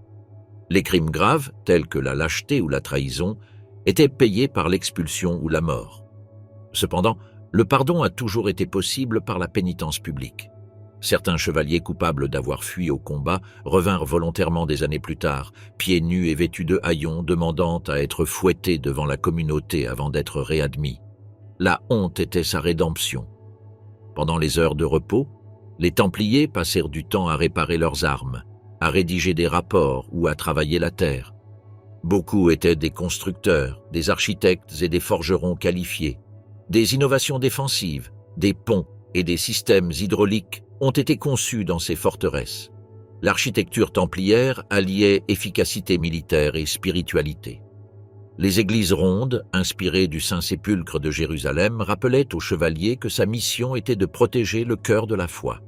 Les crimes graves, tels que la lâcheté ou la trahison, étaient payés par l'expulsion ou la mort. Cependant, le pardon a toujours été possible par la pénitence publique. Certains chevaliers coupables d'avoir fui au combat revinrent volontairement des années plus tard, pieds nus et vêtus de haillons, demandant à être fouettés devant la communauté avant d'être réadmis. La honte était sa rédemption. Pendant les heures de repos, les Templiers passèrent du temps à réparer leurs armes, à rédiger des rapports ou à travailler la terre. Beaucoup étaient des constructeurs, des architectes et des forgerons qualifiés. Des innovations défensives, des ponts et des systèmes hydrauliques ont été conçus dans ces forteresses. L'architecture templière alliait efficacité militaire et spiritualité. Les églises rondes, inspirées du Saint-Sépulcre de Jérusalem, rappelaient aux chevaliers que sa mission était de protéger le cœur de la foi.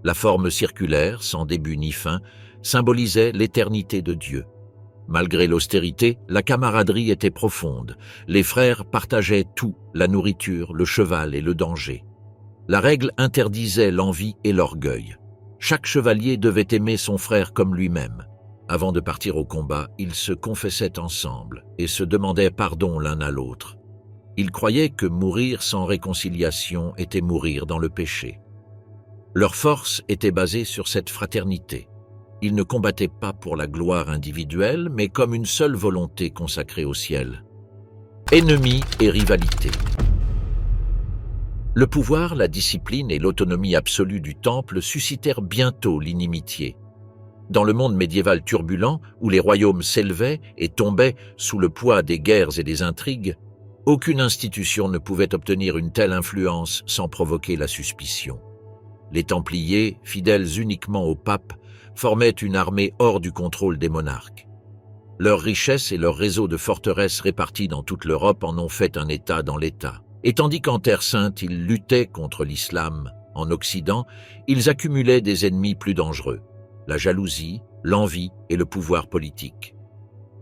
La forme circulaire, sans début ni fin, symbolisait l'éternité de Dieu. Malgré l'austérité, la camaraderie était profonde. Les frères partageaient tout, la nourriture, le cheval et le danger. La règle interdisait l'envie et l'orgueil. Chaque chevalier devait aimer son frère comme lui-même. Avant de partir au combat, ils se confessaient ensemble et se demandaient pardon l'un à l'autre. Ils croyaient que mourir sans réconciliation était mourir dans le péché. Leur force était basée sur cette fraternité. Ils ne combattaient pas pour la gloire individuelle, mais comme une seule volonté consacrée au ciel. Ennemis et rivalité. Le pouvoir, la discipline et l'autonomie absolue du temple suscitèrent bientôt l'inimitié. Dans le monde médiéval turbulent, où les royaumes s'élevaient et tombaient sous le poids des guerres et des intrigues, aucune institution ne pouvait obtenir une telle influence sans provoquer la suspicion. Les Templiers, fidèles uniquement au pape, formaient une armée hors du contrôle des monarques. Leurs richesses et leur réseau de forteresses réparties dans toute l'Europe en ont fait un État dans l'État. Et tandis qu'en Terre Sainte, ils luttaient contre l'islam, en Occident, ils accumulaient des ennemis plus dangereux, la jalousie, l'envie et le pouvoir politique.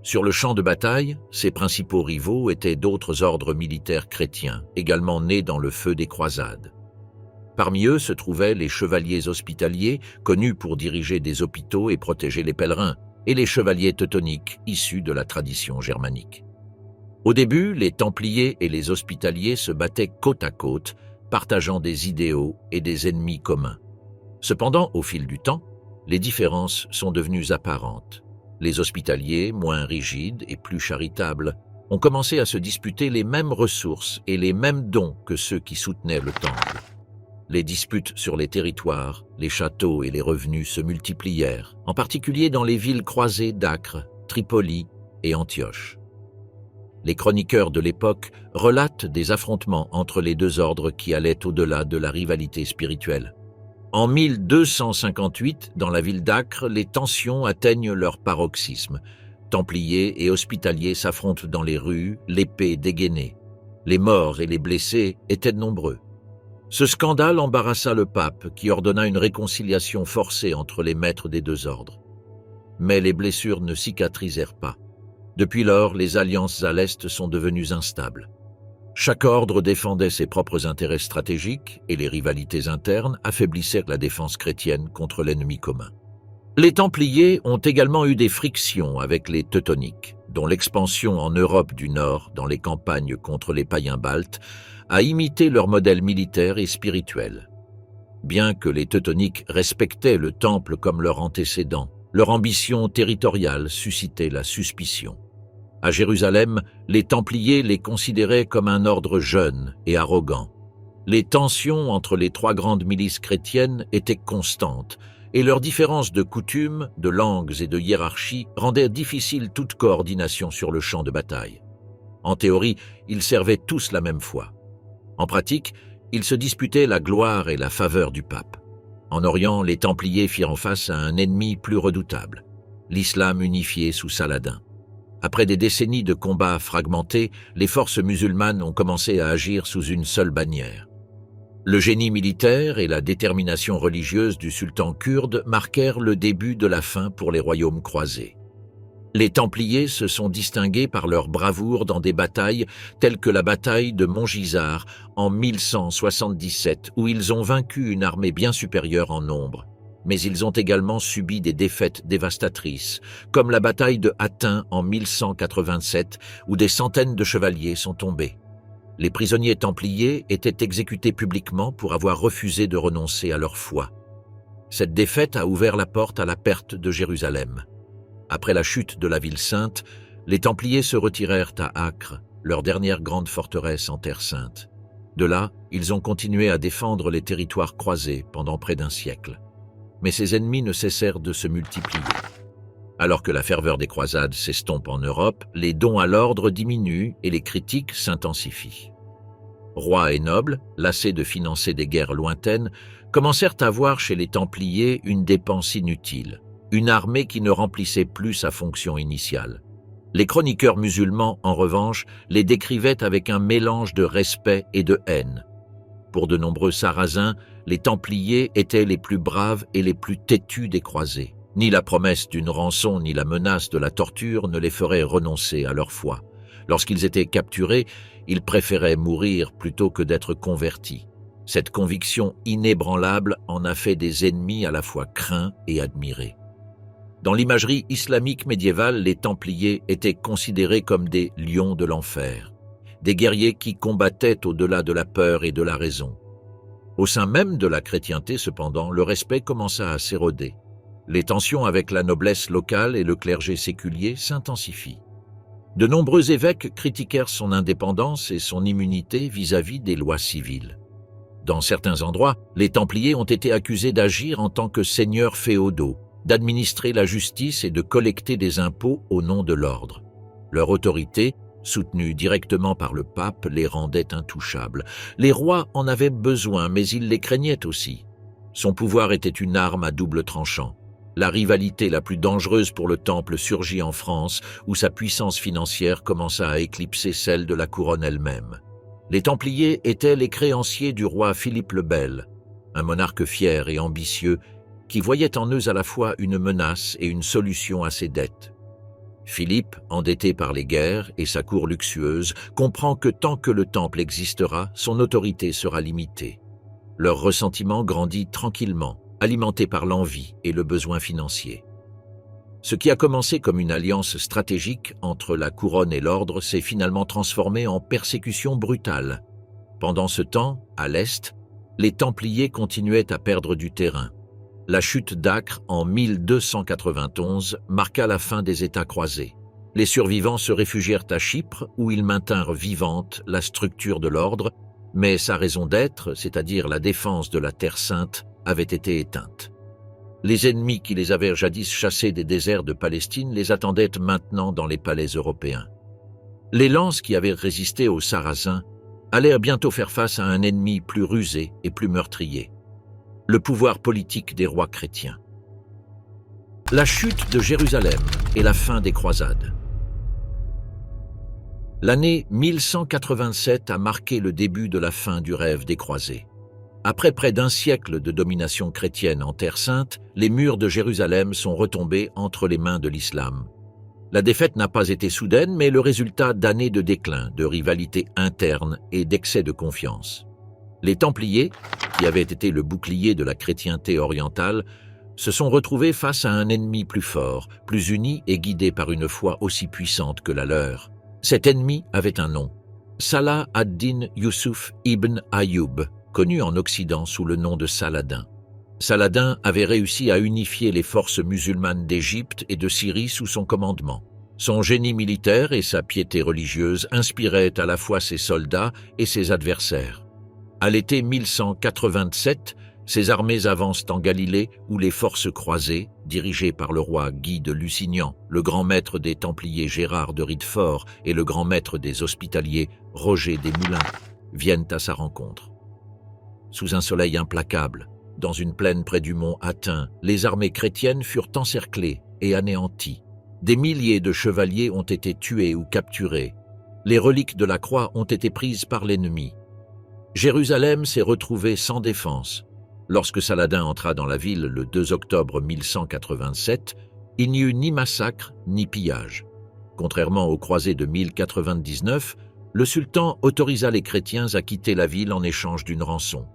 Sur le champ de bataille, ses principaux rivaux étaient d'autres ordres militaires chrétiens, également nés dans le feu des croisades. Parmi eux se trouvaient les chevaliers hospitaliers, connus pour diriger des hôpitaux et protéger les pèlerins, et les chevaliers teutoniques, issus de la tradition germanique. Au début, les Templiers et les Hospitaliers se battaient côte à côte, partageant des idéaux et des ennemis communs. Cependant, au fil du temps, les différences sont devenues apparentes. Les hospitaliers, moins rigides et plus charitables, ont commencé à se disputer les mêmes ressources et les mêmes dons que ceux qui soutenaient le temple. Les disputes sur les territoires, les châteaux et les revenus se multiplièrent, en particulier dans les villes croisées d'Acre, Tripoli et Antioche. Les chroniqueurs de l'époque relatent des affrontements entre les deux ordres qui allaient au-delà de la rivalité spirituelle. En 1258, dans la ville d'Acre, les tensions atteignent leur paroxysme. Templiers et hospitaliers s'affrontent dans les rues, l'épée dégainée. Les morts et les blessés étaient nombreux. Ce scandale embarrassa le pape, qui ordonna une réconciliation forcée entre les maîtres des deux ordres. Mais les blessures ne cicatrisèrent pas. Depuis lors, les alliances à l'Est sont devenues instables. Chaque ordre défendait ses propres intérêts stratégiques et les rivalités internes affaiblissaient la défense chrétienne contre l'ennemi commun. Les Templiers ont également eu des frictions avec les Teutoniques, dont l'expansion en Europe du Nord, dans les campagnes contre les païens baltes, a imité leur modèle militaire et spirituel. Bien que les Teutoniques respectaient le temple comme leurs antécédents, leur ambition territoriale suscitait la suspicion. À Jérusalem, les Templiers les considéraient comme un ordre jeune et arrogant. Les tensions entre les trois grandes milices chrétiennes étaient constantes, et leurs différences de coutumes, de langues et de hiérarchie rendaient difficile toute coordination sur le champ de bataille. En théorie, ils servaient tous la même foi. En pratique, ils se disputaient la gloire et la faveur du pape. En Orient, les Templiers firent face à un ennemi plus redoutable, l'islam unifié sous Saladin. Après des décennies de combats fragmentés, les forces musulmanes ont commencé à agir sous une seule bannière. Le génie militaire et la détermination religieuse du sultan kurde marquèrent le début de la fin pour les royaumes croisés. Les Templiers se sont distingués par leur bravoure dans des batailles telles que la bataille de Montgisard en 1177, où ils ont vaincu une armée bien supérieure en nombre. Mais ils ont également subi des défaites dévastatrices, comme la bataille de Hattin en 1187, où des centaines de chevaliers sont tombés. Les prisonniers templiers étaient exécutés publiquement pour avoir refusé de renoncer à leur foi. Cette défaite a ouvert la porte à la perte de Jérusalem. Après la chute de la ville sainte, les Templiers se retirèrent à Acre, leur dernière grande forteresse en Terre sainte. De là, ils ont continué à défendre les territoires croisés pendant près d'un siècle. Mais ces ennemis ne cessèrent de se multiplier. Alors que la ferveur des croisades s'estompe en Europe, les dons à l'ordre diminuent et les critiques s'intensifient. Rois et nobles, lassés de financer des guerres lointaines, commencèrent à voir chez les Templiers une dépense inutile, une armée qui ne remplissait plus sa fonction initiale. Les chroniqueurs musulmans, en revanche, les décrivaient avec un mélange de respect et de haine. Pour de nombreux Sarrasins, les Templiers étaient les plus braves et les plus têtus des croisés. Ni la promesse d'une rançon ni la menace de la torture ne les feraient renoncer à leur foi. Lorsqu'ils étaient capturés, ils préféraient mourir plutôt que d'être convertis. Cette conviction inébranlable en a fait des ennemis à la fois craints et admirés. Dans l'imagerie islamique médiévale, les Templiers étaient considérés comme des lions de l'enfer, des guerriers qui combattaient au-delà de la peur et de la raison. Au sein même de la chrétienté, cependant, le respect commença à s'éroder. Les tensions avec la noblesse locale et le clergé séculier s'intensifient. De nombreux évêques critiquèrent son indépendance et son immunité vis-à-vis des lois civiles. Dans certains endroits, les Templiers ont été accusés d'agir en tant que seigneurs féodaux, d'administrer la justice et de collecter des impôts au nom de l'ordre. Leur autorité, soutenue directement par le pape, les rendait intouchables. Les rois en avaient besoin, mais ils les craignaient aussi. Son pouvoir était une arme à double tranchant. La rivalité la plus dangereuse pour le temple surgit en France, où sa puissance financière commença à éclipser celle de la couronne elle-même. Les Templiers étaient les créanciers du roi Philippe le Bel, un monarque fier et ambitieux qui voyait en eux à la fois une menace et une solution à ses dettes. Philippe, endetté par les guerres et sa cour luxueuse, comprend que tant que le temple existera, son autorité sera limitée. Leur ressentiment grandit tranquillement, alimenté par l'envie et le besoin financier. Ce qui a commencé comme une alliance stratégique entre la couronne et l'ordre s'est finalement transformé en persécution brutale. Pendant ce temps, à l'Est, les Templiers continuaient à perdre du terrain. La chute d'Acre en 1291 marqua la fin des États croisés. Les survivants se réfugièrent à Chypre où ils maintinrent vivante la structure de l'ordre, mais sa raison d'être, c'est-à-dire la défense de la Terre Sainte, avait été éteinte. Les ennemis qui les avaient jadis chassés des déserts de Palestine les attendaient maintenant dans les palais européens. Les lances qui avaient résisté aux Sarrasins allèrent bientôt faire face à un ennemi plus rusé et plus meurtrier, le pouvoir politique des rois chrétiens. La chute de Jérusalem et la fin des croisades. L'année 1187 a marqué le début de la fin du rêve des croisés. Après près d'un siècle de domination chrétienne en Terre Sainte, les murs de Jérusalem sont retombés entre les mains de l'islam. La défaite n'a pas été soudaine, mais le résultat d'années de déclin, de rivalité interne et d'excès de confiance. Les Templiers, qui avaient été le bouclier de la chrétienté orientale, se sont retrouvés face à un ennemi plus fort, plus uni et guidé par une foi aussi puissante que la leur. Cet ennemi avait un nom, Salah ad-Din Yusuf ibn Ayyub, connu en Occident sous le nom de Saladin. Saladin avait réussi à unifier les forces musulmanes d'Égypte et de Syrie sous son commandement. Son génie militaire et sa piété religieuse inspiraient à la fois ses soldats et ses adversaires. À l'été 1187, ses armées avancent en Galilée où les forces croisées, dirigées par le roi Guy de Lusignan, le grand maître des Templiers Gérard de Ridefort et le grand maître des Hospitaliers Roger des Moulins, viennent à sa rencontre. Sous un soleil implacable, dans une plaine près du mont Attin, les armées chrétiennes furent encerclées et anéanties. Des milliers de chevaliers ont été tués ou capturés. Les reliques de la croix ont été prises par l'ennemi. Jérusalem s'est retrouvée sans défense. Lorsque Saladin entra dans la ville le 2 octobre 1187, il n'y eut ni massacre ni pillage. Contrairement aux croisés de 1099, le sultan autorisa les chrétiens à quitter la ville en échange d'une rançon.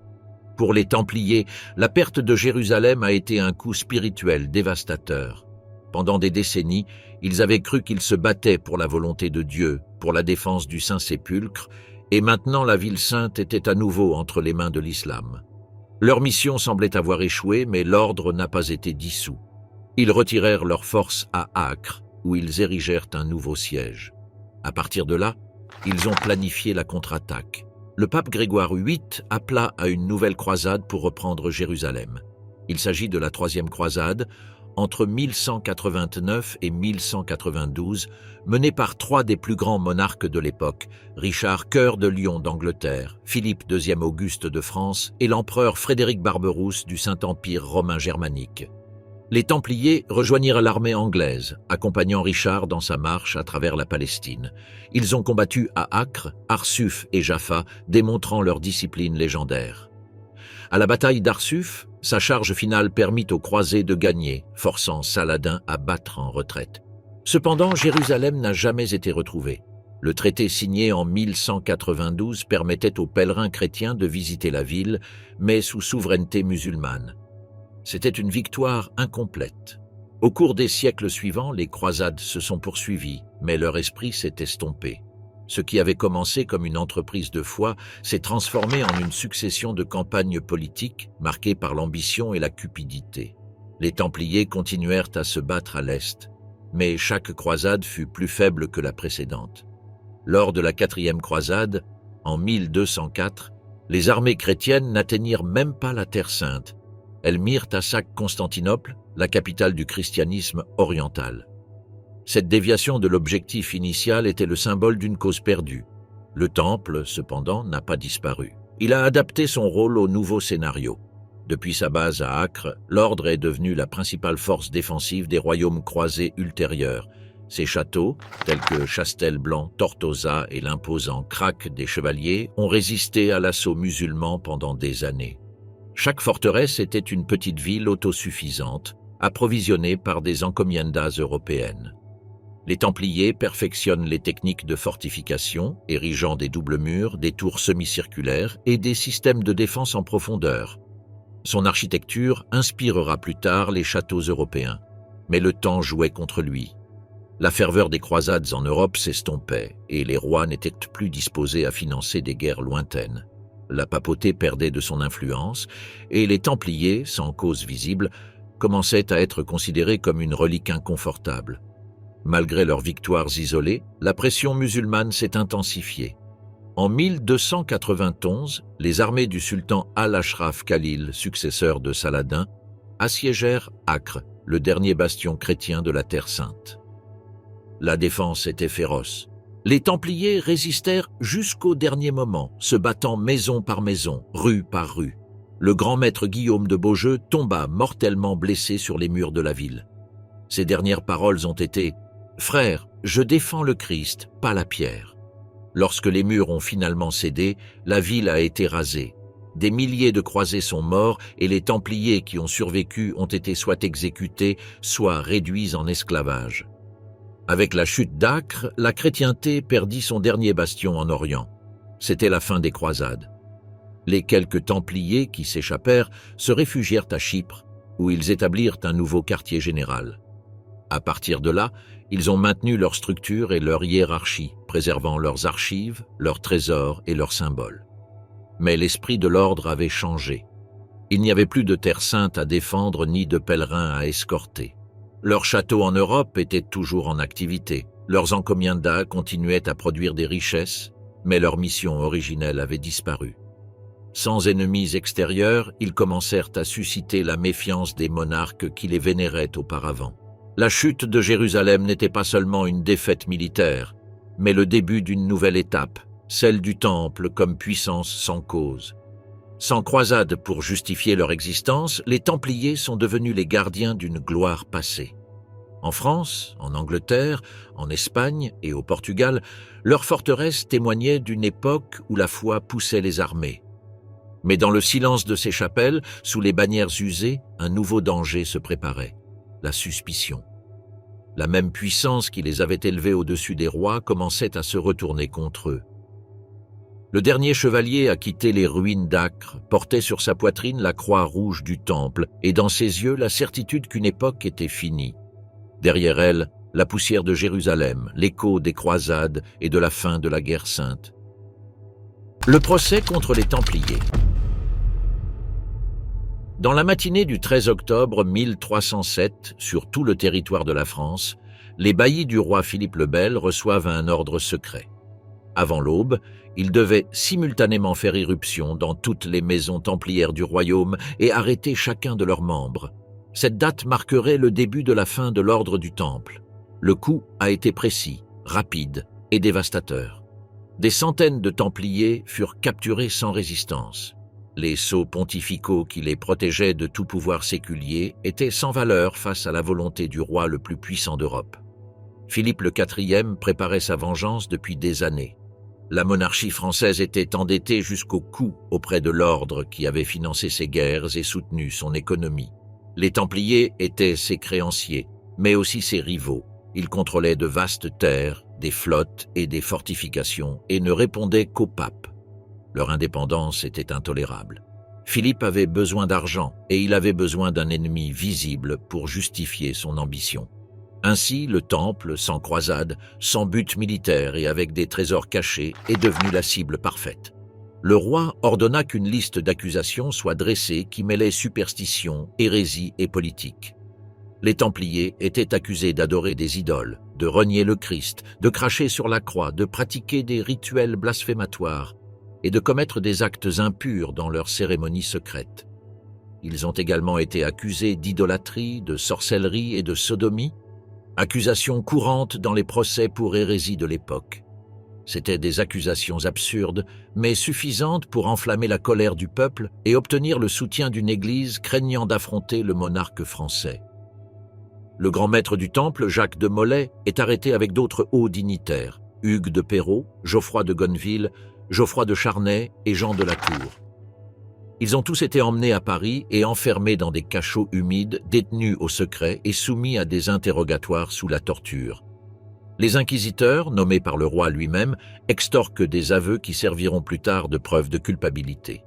Pour les Templiers, la perte de Jérusalem a été un coup spirituel dévastateur. Pendant des décennies, ils avaient cru qu'ils se battaient pour la volonté de Dieu, pour la défense du Saint-Sépulcre, et maintenant la ville sainte était à nouveau entre les mains de l'islam. Leur mission semblait avoir échoué, mais l'ordre n'a pas été dissous. Ils retirèrent leurs forces à Acre, où ils érigèrent un nouveau siège. À partir de là, ils ont planifié la contre-attaque. Le pape Grégoire VIII appela à une nouvelle croisade pour reprendre Jérusalem. Il s'agit de la troisième croisade, entre 1189 et 1192, menée par trois des plus grands monarques de l'époque, Richard Cœur de Lion d'Angleterre, Philippe II Auguste de France et l'empereur Frédéric Barberousse du Saint-Empire romain germanique. Les Templiers rejoignirent l'armée anglaise, accompagnant Richard dans sa marche à travers la Palestine. Ils ont combattu à Acre, Arsuf et Jaffa, démontrant leur discipline légendaire. À la bataille d'Arsuf, sa charge finale permit aux croisés de gagner, forçant Saladin à battre en retraite. Cependant, Jérusalem n'a jamais été retrouvée. Le traité signé en 1192 permettait aux pèlerins chrétiens de visiter la ville, mais sous souveraineté musulmane. C'était une victoire incomplète. Au cours des siècles suivants, les croisades se sont poursuivies, mais leur esprit s'est estompé. Ce qui avait commencé comme une entreprise de foi s'est transformé en une succession de campagnes politiques marquées par l'ambition et la cupidité. Les Templiers continuèrent à se battre à l'Est, mais chaque croisade fut plus faible que la précédente. Lors de la quatrième croisade, en 1204, les armées chrétiennes n'atteignirent même pas la Terre Sainte. Elles mirent à sac Constantinople, la capitale du christianisme oriental. Cette déviation de l'objectif initial était le symbole d'une cause perdue. Le temple, cependant, n'a pas disparu. Il a adapté son rôle au nouveau scénario. Depuis sa base à Acre, l'ordre est devenu la principale force défensive des royaumes croisés ultérieurs. Ses châteaux, tels que Chastelblanc, Tortosa et l'imposant Crac des Chevaliers, ont résisté à l'assaut musulman pendant des années. Chaque forteresse était une petite ville autosuffisante, approvisionnée par des encomiendas européennes. Les Templiers perfectionnent les techniques de fortification, érigeant des doubles murs, des tours semi-circulaires et des systèmes de défense en profondeur. Son architecture inspirera plus tard les châteaux européens, mais le temps jouait contre lui. La ferveur des croisades en Europe s'estompait et les rois n'étaient plus disposés à financer des guerres lointaines. La papauté perdait de son influence, et les Templiers, sans cause visible, commençaient à être considérés comme une relique inconfortable. Malgré leurs victoires isolées, la pression musulmane s'est intensifiée. En 1291, les armées du sultan Al-Ashraf Khalil, successeur de Saladin, assiégèrent Acre, le dernier bastion chrétien de la Terre Sainte. La défense était féroce. Les Templiers résistèrent jusqu'au dernier moment, se battant maison par maison, rue par rue. Le grand maître Guillaume de Beaujeu tomba mortellement blessé sur les murs de la ville. Ses dernières paroles ont été « Frères, je défends le Christ, pas la pierre ». Lorsque les murs ont finalement cédé, la ville a été rasée. Des milliers de croisés sont morts et les Templiers qui ont survécu ont été soit exécutés, soit réduits en esclavage. Avec la chute d'Acre, la chrétienté perdit son dernier bastion en Orient. C'était la fin des croisades. Les quelques Templiers qui s'échappèrent se réfugièrent à Chypre, où ils établirent un nouveau quartier général. À partir de là, ils ont maintenu leur structure et leur hiérarchie, préservant leurs archives, leurs trésors et leurs symboles. Mais l'esprit de l'ordre avait changé. Il n'y avait plus de terre sainte à défendre ni de pèlerins à escorter. Leurs châteaux en Europe étaient toujours en activité. Leurs encomiendas continuaient à produire des richesses, mais leur mission originelle avait disparu. Sans ennemis extérieurs, ils commencèrent à susciter la méfiance des monarques qui les vénéraient auparavant. La chute de Jérusalem n'était pas seulement une défaite militaire, mais le début d'une nouvelle étape, celle du Temple comme puissance sans cause. Sans croisade pour justifier leur existence, les Templiers sont devenus les gardiens d'une gloire passée. En France, en Angleterre, en Espagne et au Portugal, leurs forteresses témoignaient d'une époque où la foi poussait les armées. Mais dans le silence de ces chapelles, sous les bannières usées, un nouveau danger se préparait, la suspicion. La même puissance qui les avait élevés au-dessus des rois commençait à se retourner contre eux. Le dernier chevalier à quitter les ruines d'Acre portait sur sa poitrine la croix rouge du Temple et dans ses yeux la certitude qu'une époque était finie. Derrière elle, la poussière de Jérusalem, l'écho des croisades et de la fin de la guerre sainte. Le procès contre les Templiers. Dans la matinée du 13 octobre 1307, sur tout le territoire de la France, les baillis du roi Philippe le Bel reçoivent un ordre secret. Avant l'aube, ils devaient simultanément faire irruption dans toutes les maisons templières du royaume et arrêter chacun de leurs membres. Cette date marquerait le début de la fin de l'ordre du Temple. Le coup a été précis, rapide et dévastateur. Des centaines de Templiers furent capturés sans résistance. Les sceaux pontificaux qui les protégeaient de tout pouvoir séculier étaient sans valeur face à la volonté du roi le plus puissant d'Europe. Philippe le IV préparait sa vengeance depuis des années. La monarchie française était endettée jusqu'au cou auprès de l'ordre qui avait financé ses guerres et soutenu son économie. Les Templiers étaient ses créanciers, mais aussi ses rivaux. Ils contrôlaient de vastes terres, des flottes et des fortifications et ne répondaient qu'au pape. Leur indépendance était intolérable. Philippe avait besoin d'argent et il avait besoin d'un ennemi visible pour justifier son ambition. Ainsi, le Temple, sans croisade, sans but militaire et avec des trésors cachés, est devenu la cible parfaite. Le roi ordonna qu'une liste d'accusations soit dressée qui mêlait superstition, hérésie et politique. Les Templiers étaient accusés d'adorer des idoles, de renier le Christ, de cracher sur la croix, de pratiquer des rituels blasphématoires et de commettre des actes impurs dans leurs cérémonies secrètes. Ils ont également été accusés d'idolâtrie, de sorcellerie et de sodomie, accusations courantes dans les procès pour hérésie de l'époque. C'étaient des accusations absurdes, mais suffisantes pour enflammer la colère du peuple et obtenir le soutien d'une Église craignant d'affronter le monarque français. Le grand maître du Temple, Jacques de Molay, est arrêté avec d'autres hauts dignitaires, Hugues de Perrot, Geoffroy de Gonneville, Geoffroy de Charnay et Jean de la Tour. Ils ont tous été emmenés à Paris et enfermés dans des cachots humides, détenus au secret et soumis à des interrogatoires sous la torture. Les inquisiteurs, nommés par le roi lui-même, extorquent des aveux qui serviront plus tard de preuve de culpabilité.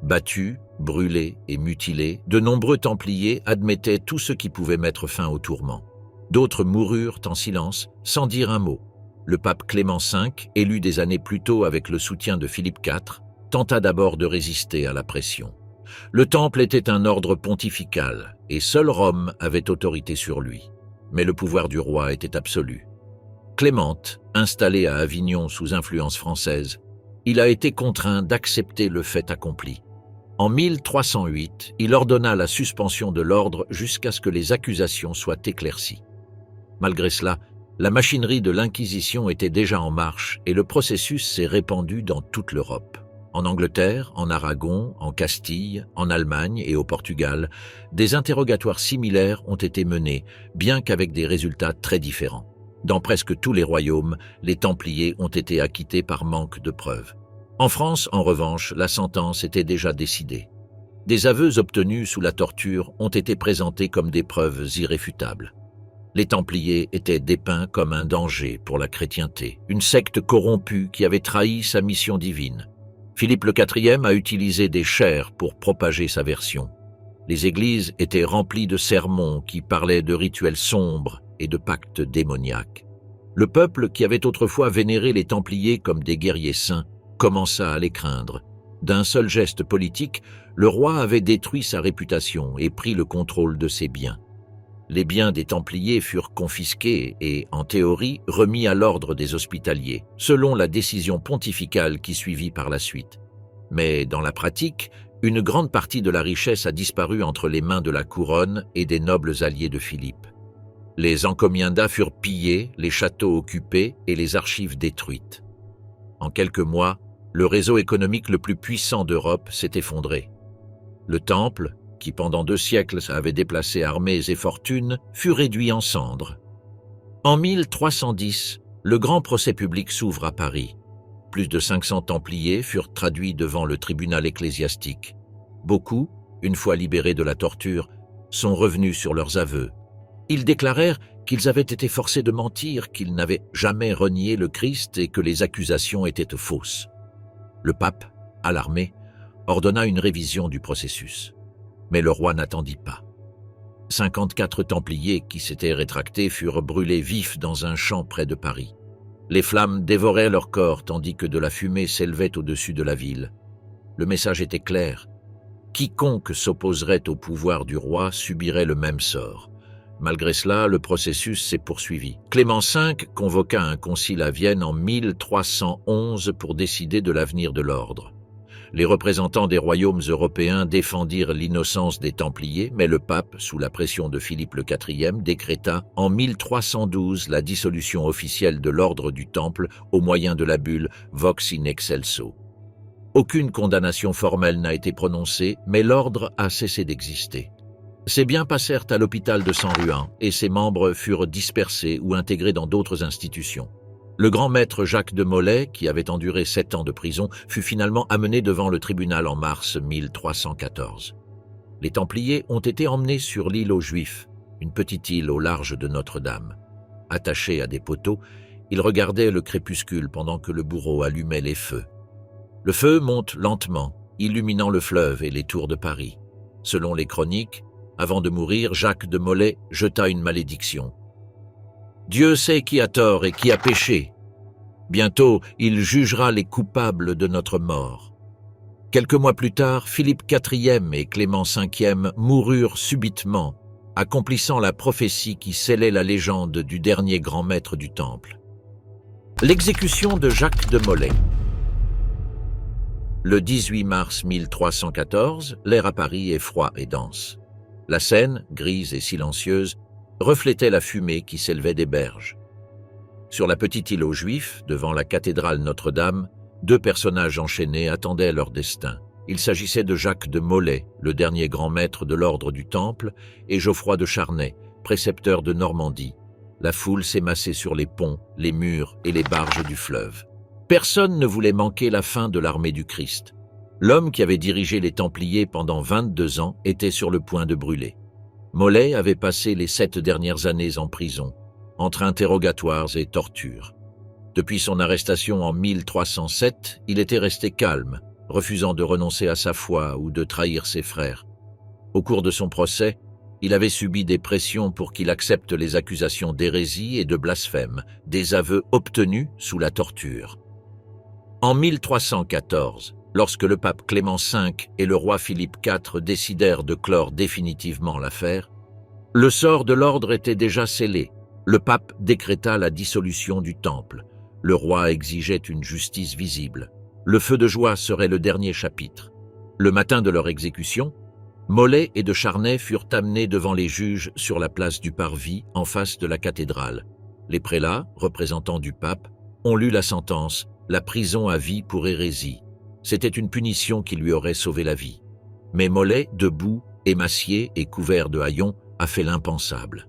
Battus, brûlés et mutilés, de nombreux Templiers admettaient tout ce qui pouvait mettre fin au tourment. D'autres moururent en silence, sans dire un mot. Le pape Clément V, élu des années plus tôt avec le soutien de Philippe IV, tenta d'abord de résister à la pression. Le Temple était un ordre pontifical et seul Rome avait autorité sur lui. Mais le pouvoir du roi était absolu. Clément, installé à Avignon sous influence française, il a été contraint d'accepter le fait accompli. En 1308, il ordonna la suspension de l'ordre jusqu'à ce que les accusations soient éclaircies. Malgré cela, la machinerie de l'Inquisition était déjà en marche et le processus s'est répandu dans toute l'Europe. En Angleterre, en Aragon, en Castille, en Allemagne et au Portugal, des interrogatoires similaires ont été menés, bien qu'avec des résultats très différents. Dans presque tous les royaumes, les Templiers ont été acquittés par manque de preuves. En France, en revanche, la sentence était déjà décidée. Des aveux obtenus sous la torture ont été présentés comme des preuves irréfutables. Les Templiers étaient dépeints comme un danger pour la chrétienté, une secte corrompue qui avait trahi sa mission divine. Philippe le IV a utilisé des chairs pour propager sa version. Les églises étaient remplies de sermons qui parlaient de rituels sombres et de pactes démoniaques. Le peuple, qui avait autrefois vénéré les Templiers comme des guerriers saints, commença à les craindre. D'un seul geste politique, le roi avait détruit sa réputation et pris le contrôle de ses biens. Les biens des Templiers furent confisqués et, en théorie, remis à l'ordre des Hospitaliers, selon la décision pontificale qui suivit par la suite. Mais, dans la pratique, une grande partie de la richesse a disparu entre les mains de la couronne et des nobles alliés de Philippe. Les encomienda furent pillés, les châteaux occupés et les archives détruites. En quelques mois, le réseau économique le plus puissant d'Europe s'est effondré. Le Temple, qui pendant 2 siècles avait déplacé armées et fortunes, fut réduit en cendres. En 1310, le grand procès public s'ouvre à Paris. Plus de 500 Templiers furent traduits devant le tribunal ecclésiastique. Beaucoup, une fois libérés de la torture, sont revenus sur leurs aveux. Ils déclarèrent qu'ils avaient été forcés de mentir, qu'ils n'avaient jamais renié le Christ et que les accusations étaient fausses. Le pape, alarmé, ordonna une révision du processus. Mais le roi n'attendit pas. 54 Templiers qui s'étaient rétractés furent brûlés vifs dans un champ près de Paris. Les flammes dévoraient leurs corps tandis que de la fumée s'élevait au-dessus de la ville. Le message était clair. Quiconque s'opposerait au pouvoir du roi subirait le même sort. Malgré cela, le processus s'est poursuivi. Clément V convoqua un concile à Vienne en 1311 pour décider de l'avenir de l'ordre. Les représentants des royaumes européens défendirent l'innocence des Templiers, mais le pape, sous la pression de Philippe le IV, décréta en 1312 la dissolution officielle de l'ordre du Temple au moyen de la bulle Vox in excelso. Aucune condamnation formelle n'a été prononcée, mais l'ordre a cessé d'exister. Ses biens passèrent à l'hôpital de San-Ruin et ses membres furent dispersés ou intégrés dans d'autres institutions. Le grand maître Jacques de Molay, qui avait enduré 7 ans de prison, fut finalement amené devant le tribunal en mars 1314. Les Templiers ont été emmenés sur l'île aux Juifs, une petite île au large de Notre-Dame. Attachés à des poteaux, ils regardaient le crépuscule pendant que le bourreau allumait les feux. Le feu monte lentement, illuminant le fleuve et les tours de Paris. Selon les chroniques, avant de mourir, Jacques de Molay jeta une malédiction. Dieu sait qui a tort et qui a péché. Bientôt, il jugera les coupables de notre mort. Quelques mois plus tard, Philippe IV et Clément V moururent subitement, accomplissant la prophétie qui scellait la légende du dernier grand maître du Temple. L'exécution de Jacques de Molay. Le 18 mars 1314, l'air à Paris est froid et dense. La Seine, grise et silencieuse, reflétait la fumée qui s'élevait des berges. Sur la petite île aux Juifs, devant la cathédrale Notre-Dame, 2 personnages enchaînés attendaient leur destin. Il s'agissait de Jacques de Molay, le dernier grand maître de l'ordre du Temple, et Geoffroy de Charnay, précepteur de Normandie. La foule s'émassait sur les ponts, les murs et les barges du fleuve. Personne ne voulait manquer la fin de l'armée du Christ. L'homme qui avait dirigé les Templiers pendant 22 ans était sur le point de brûler. Molay avait passé les 7 dernières années en prison, entre interrogatoires et tortures. Depuis son arrestation en 1307, il était resté calme, refusant de renoncer à sa foi ou de trahir ses frères. Au cours de son procès, il avait subi des pressions pour qu'il accepte les accusations d'hérésie et de blasphème, des aveux obtenus sous la torture. En 1314, Lorsque le pape Clément V et le roi Philippe IV décidèrent de clore définitivement l'affaire, le sort de l'ordre était déjà scellé. Le pape décréta la dissolution du temple. Le roi exigeait une justice visible. Le feu de joie serait le dernier chapitre. Le matin de leur exécution, Molé et de Charnay furent amenés devant les juges sur la place du Parvis, en face de la cathédrale. Les prélats, représentants du pape, ont lu la sentence, la prison à vie pour hérésie. C'était une punition qui lui aurait sauvé la vie. Mais Molé, debout, émacié et couvert de haillons, a fait l'impensable.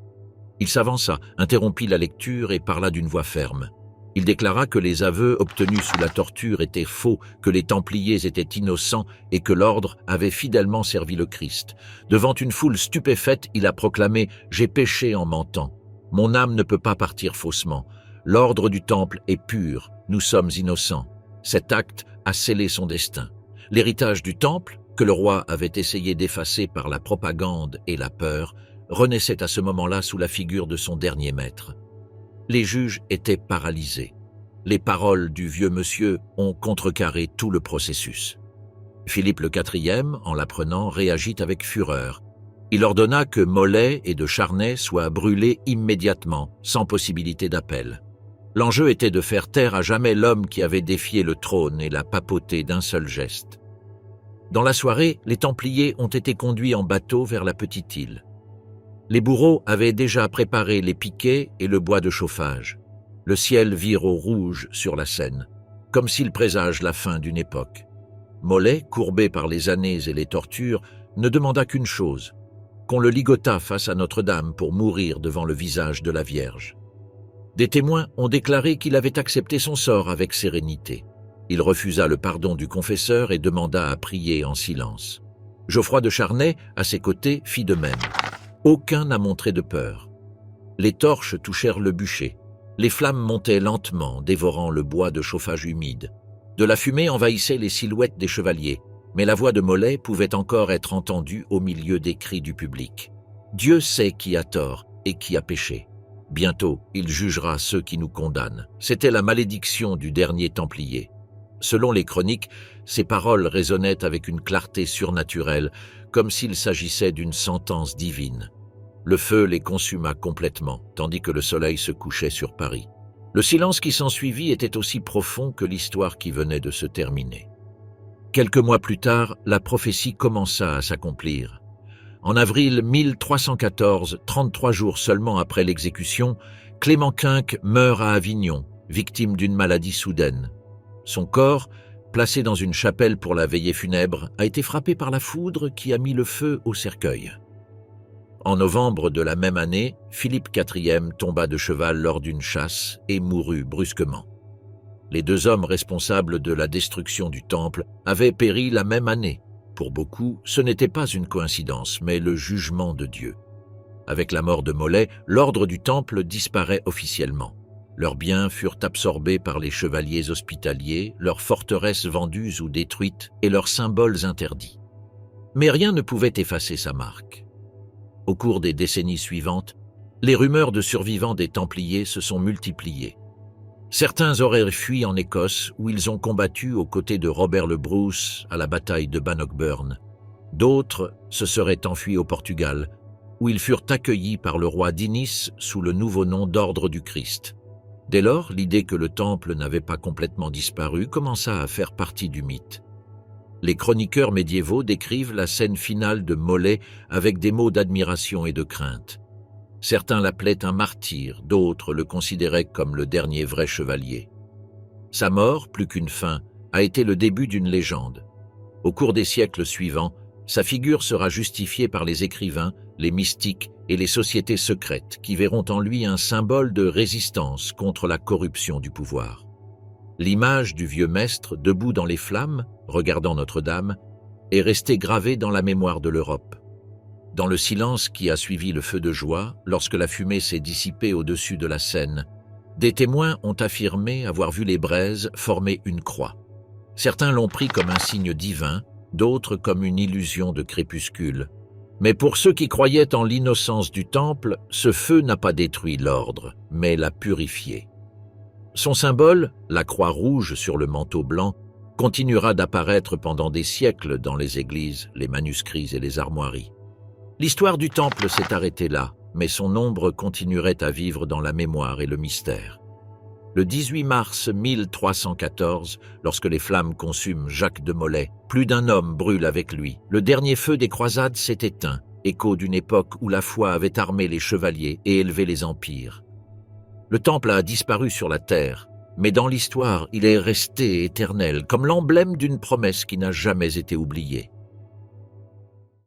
Il s'avança, interrompit la lecture et parla d'une voix ferme. Il déclara que les aveux obtenus sous la torture étaient faux, que les Templiers étaient innocents et que l'ordre avait fidèlement servi le Christ. Devant une foule stupéfaite, il a proclamé « J'ai péché en mentant. Mon âme ne peut pas partir faussement. L'ordre du Temple est pur. Nous sommes innocents. » Cet acte a scellé son destin. L'héritage du Temple, que le roi avait essayé d'effacer par la propagande et la peur, renaissait à ce moment-là sous la figure de son dernier maître. Les juges étaient paralysés. Les paroles du vieux monsieur ont contrecarré tout le processus. Philippe le IV, en l'apprenant, réagit avec fureur. Il ordonna que Molé et de Charnay soient brûlés immédiatement, sans possibilité d'appel. L'enjeu était de faire taire à jamais l'homme qui avait défié le trône et la papauté d'un seul geste. Dans la soirée, les Templiers ont été conduits en bateau vers la petite île. Les bourreaux avaient déjà préparé les piquets et le bois de chauffage. Le ciel vire au rouge sur la Seine, comme s'il présage la fin d'une époque. Molé, courbé par les années et les tortures, ne demanda qu'une chose, qu'on le ligotât face à Notre-Dame pour mourir devant le visage de la Vierge. Des témoins ont déclaré qu'il avait accepté son sort avec sérénité. Il refusa le pardon du confesseur et demanda à prier en silence. Geoffroy de Charnay, à ses côtés, fit de même. Aucun n'a montré de peur. Les torches touchèrent le bûcher. Les flammes montaient lentement, dévorant le bois de chauffage humide. De la fumée envahissait les silhouettes des chevaliers, mais la voix de Molé pouvait encore être entendue au milieu des cris du public. Dieu sait qui a tort et qui a péché. Bientôt, il jugera ceux qui nous condamnent. C'était la malédiction du dernier Templier. Selon les chroniques, ces paroles résonnaient avec une clarté surnaturelle, comme s'il s'agissait d'une sentence divine. Le feu les consuma complètement, tandis que le soleil se couchait sur Paris. Le silence qui s'ensuivit était aussi profond que l'histoire qui venait de se terminer. Quelques mois plus tard, la prophétie commença à s'accomplir. En avril 1314, 33 jours seulement après l'exécution, Clément V meurt à Avignon, victime d'une maladie soudaine. Son corps, placé dans une chapelle pour la veillée funèbre, a été frappé par la foudre qui a mis le feu au cercueil. En novembre de la même année, Philippe IV tomba de cheval lors d'une chasse et mourut brusquement. Les deux hommes responsables de la destruction du temple avaient péri la même année. Pour beaucoup, ce n'était pas une coïncidence, mais le jugement de Dieu. Avec la mort de Molé, l'ordre du temple disparaît officiellement. Leurs biens furent absorbés par les chevaliers hospitaliers, leurs forteresses vendues ou détruites et leurs symboles interdits. Mais rien ne pouvait effacer sa marque. Au cours des décennies suivantes, les rumeurs de survivants des Templiers se sont multipliées. Certains auraient fui en Écosse, où ils ont combattu aux côtés de Robert le Bruce à la bataille de Bannockburn. D'autres se seraient enfuis au Portugal, où ils furent accueillis par le roi d'Inis sous le nouveau nom d'Ordre du Christ. Dès lors, l'idée que le temple n'avait pas complètement disparu commença à faire partie du mythe. Les chroniqueurs médiévaux décrivent la scène finale de Molé avec des mots d'admiration et de crainte. Certains l'appelaient un martyr, d'autres le considéraient comme le dernier vrai chevalier. Sa mort, plus qu'une fin, a été le début d'une légende. Au cours des siècles suivants, sa figure sera justifiée par les écrivains, les mystiques et les sociétés secrètes qui verront en lui un symbole de résistance contre la corruption du pouvoir. L'image du vieux maître, debout dans les flammes, regardant Notre-Dame, est restée gravée dans la mémoire de l'Europe. Dans le silence qui a suivi le feu de joie, lorsque la fumée s'est dissipée au-dessus de la Seine, des témoins ont affirmé avoir vu les braises former une croix. Certains l'ont pris comme un signe divin, d'autres comme une illusion de crépuscule. Mais pour ceux qui croyaient en l'innocence du temple, ce feu n'a pas détruit l'ordre, mais l'a purifié. Son symbole, la croix rouge sur le manteau blanc, continuera d'apparaître pendant des siècles dans les églises, les manuscrits et les armoiries. L'histoire du temple s'est arrêtée là, mais son ombre continuerait à vivre dans la mémoire et le mystère. Le 18 mars 1314, lorsque les flammes consument Jacques de Molay, plus d'un homme brûle avec lui. Le dernier feu des croisades s'est éteint, écho d'une époque où la foi avait armé les chevaliers et élevé les empires. Le temple a disparu sur la terre, mais dans l'histoire, il est resté éternel, comme l'emblème d'une promesse qui n'a jamais été oubliée.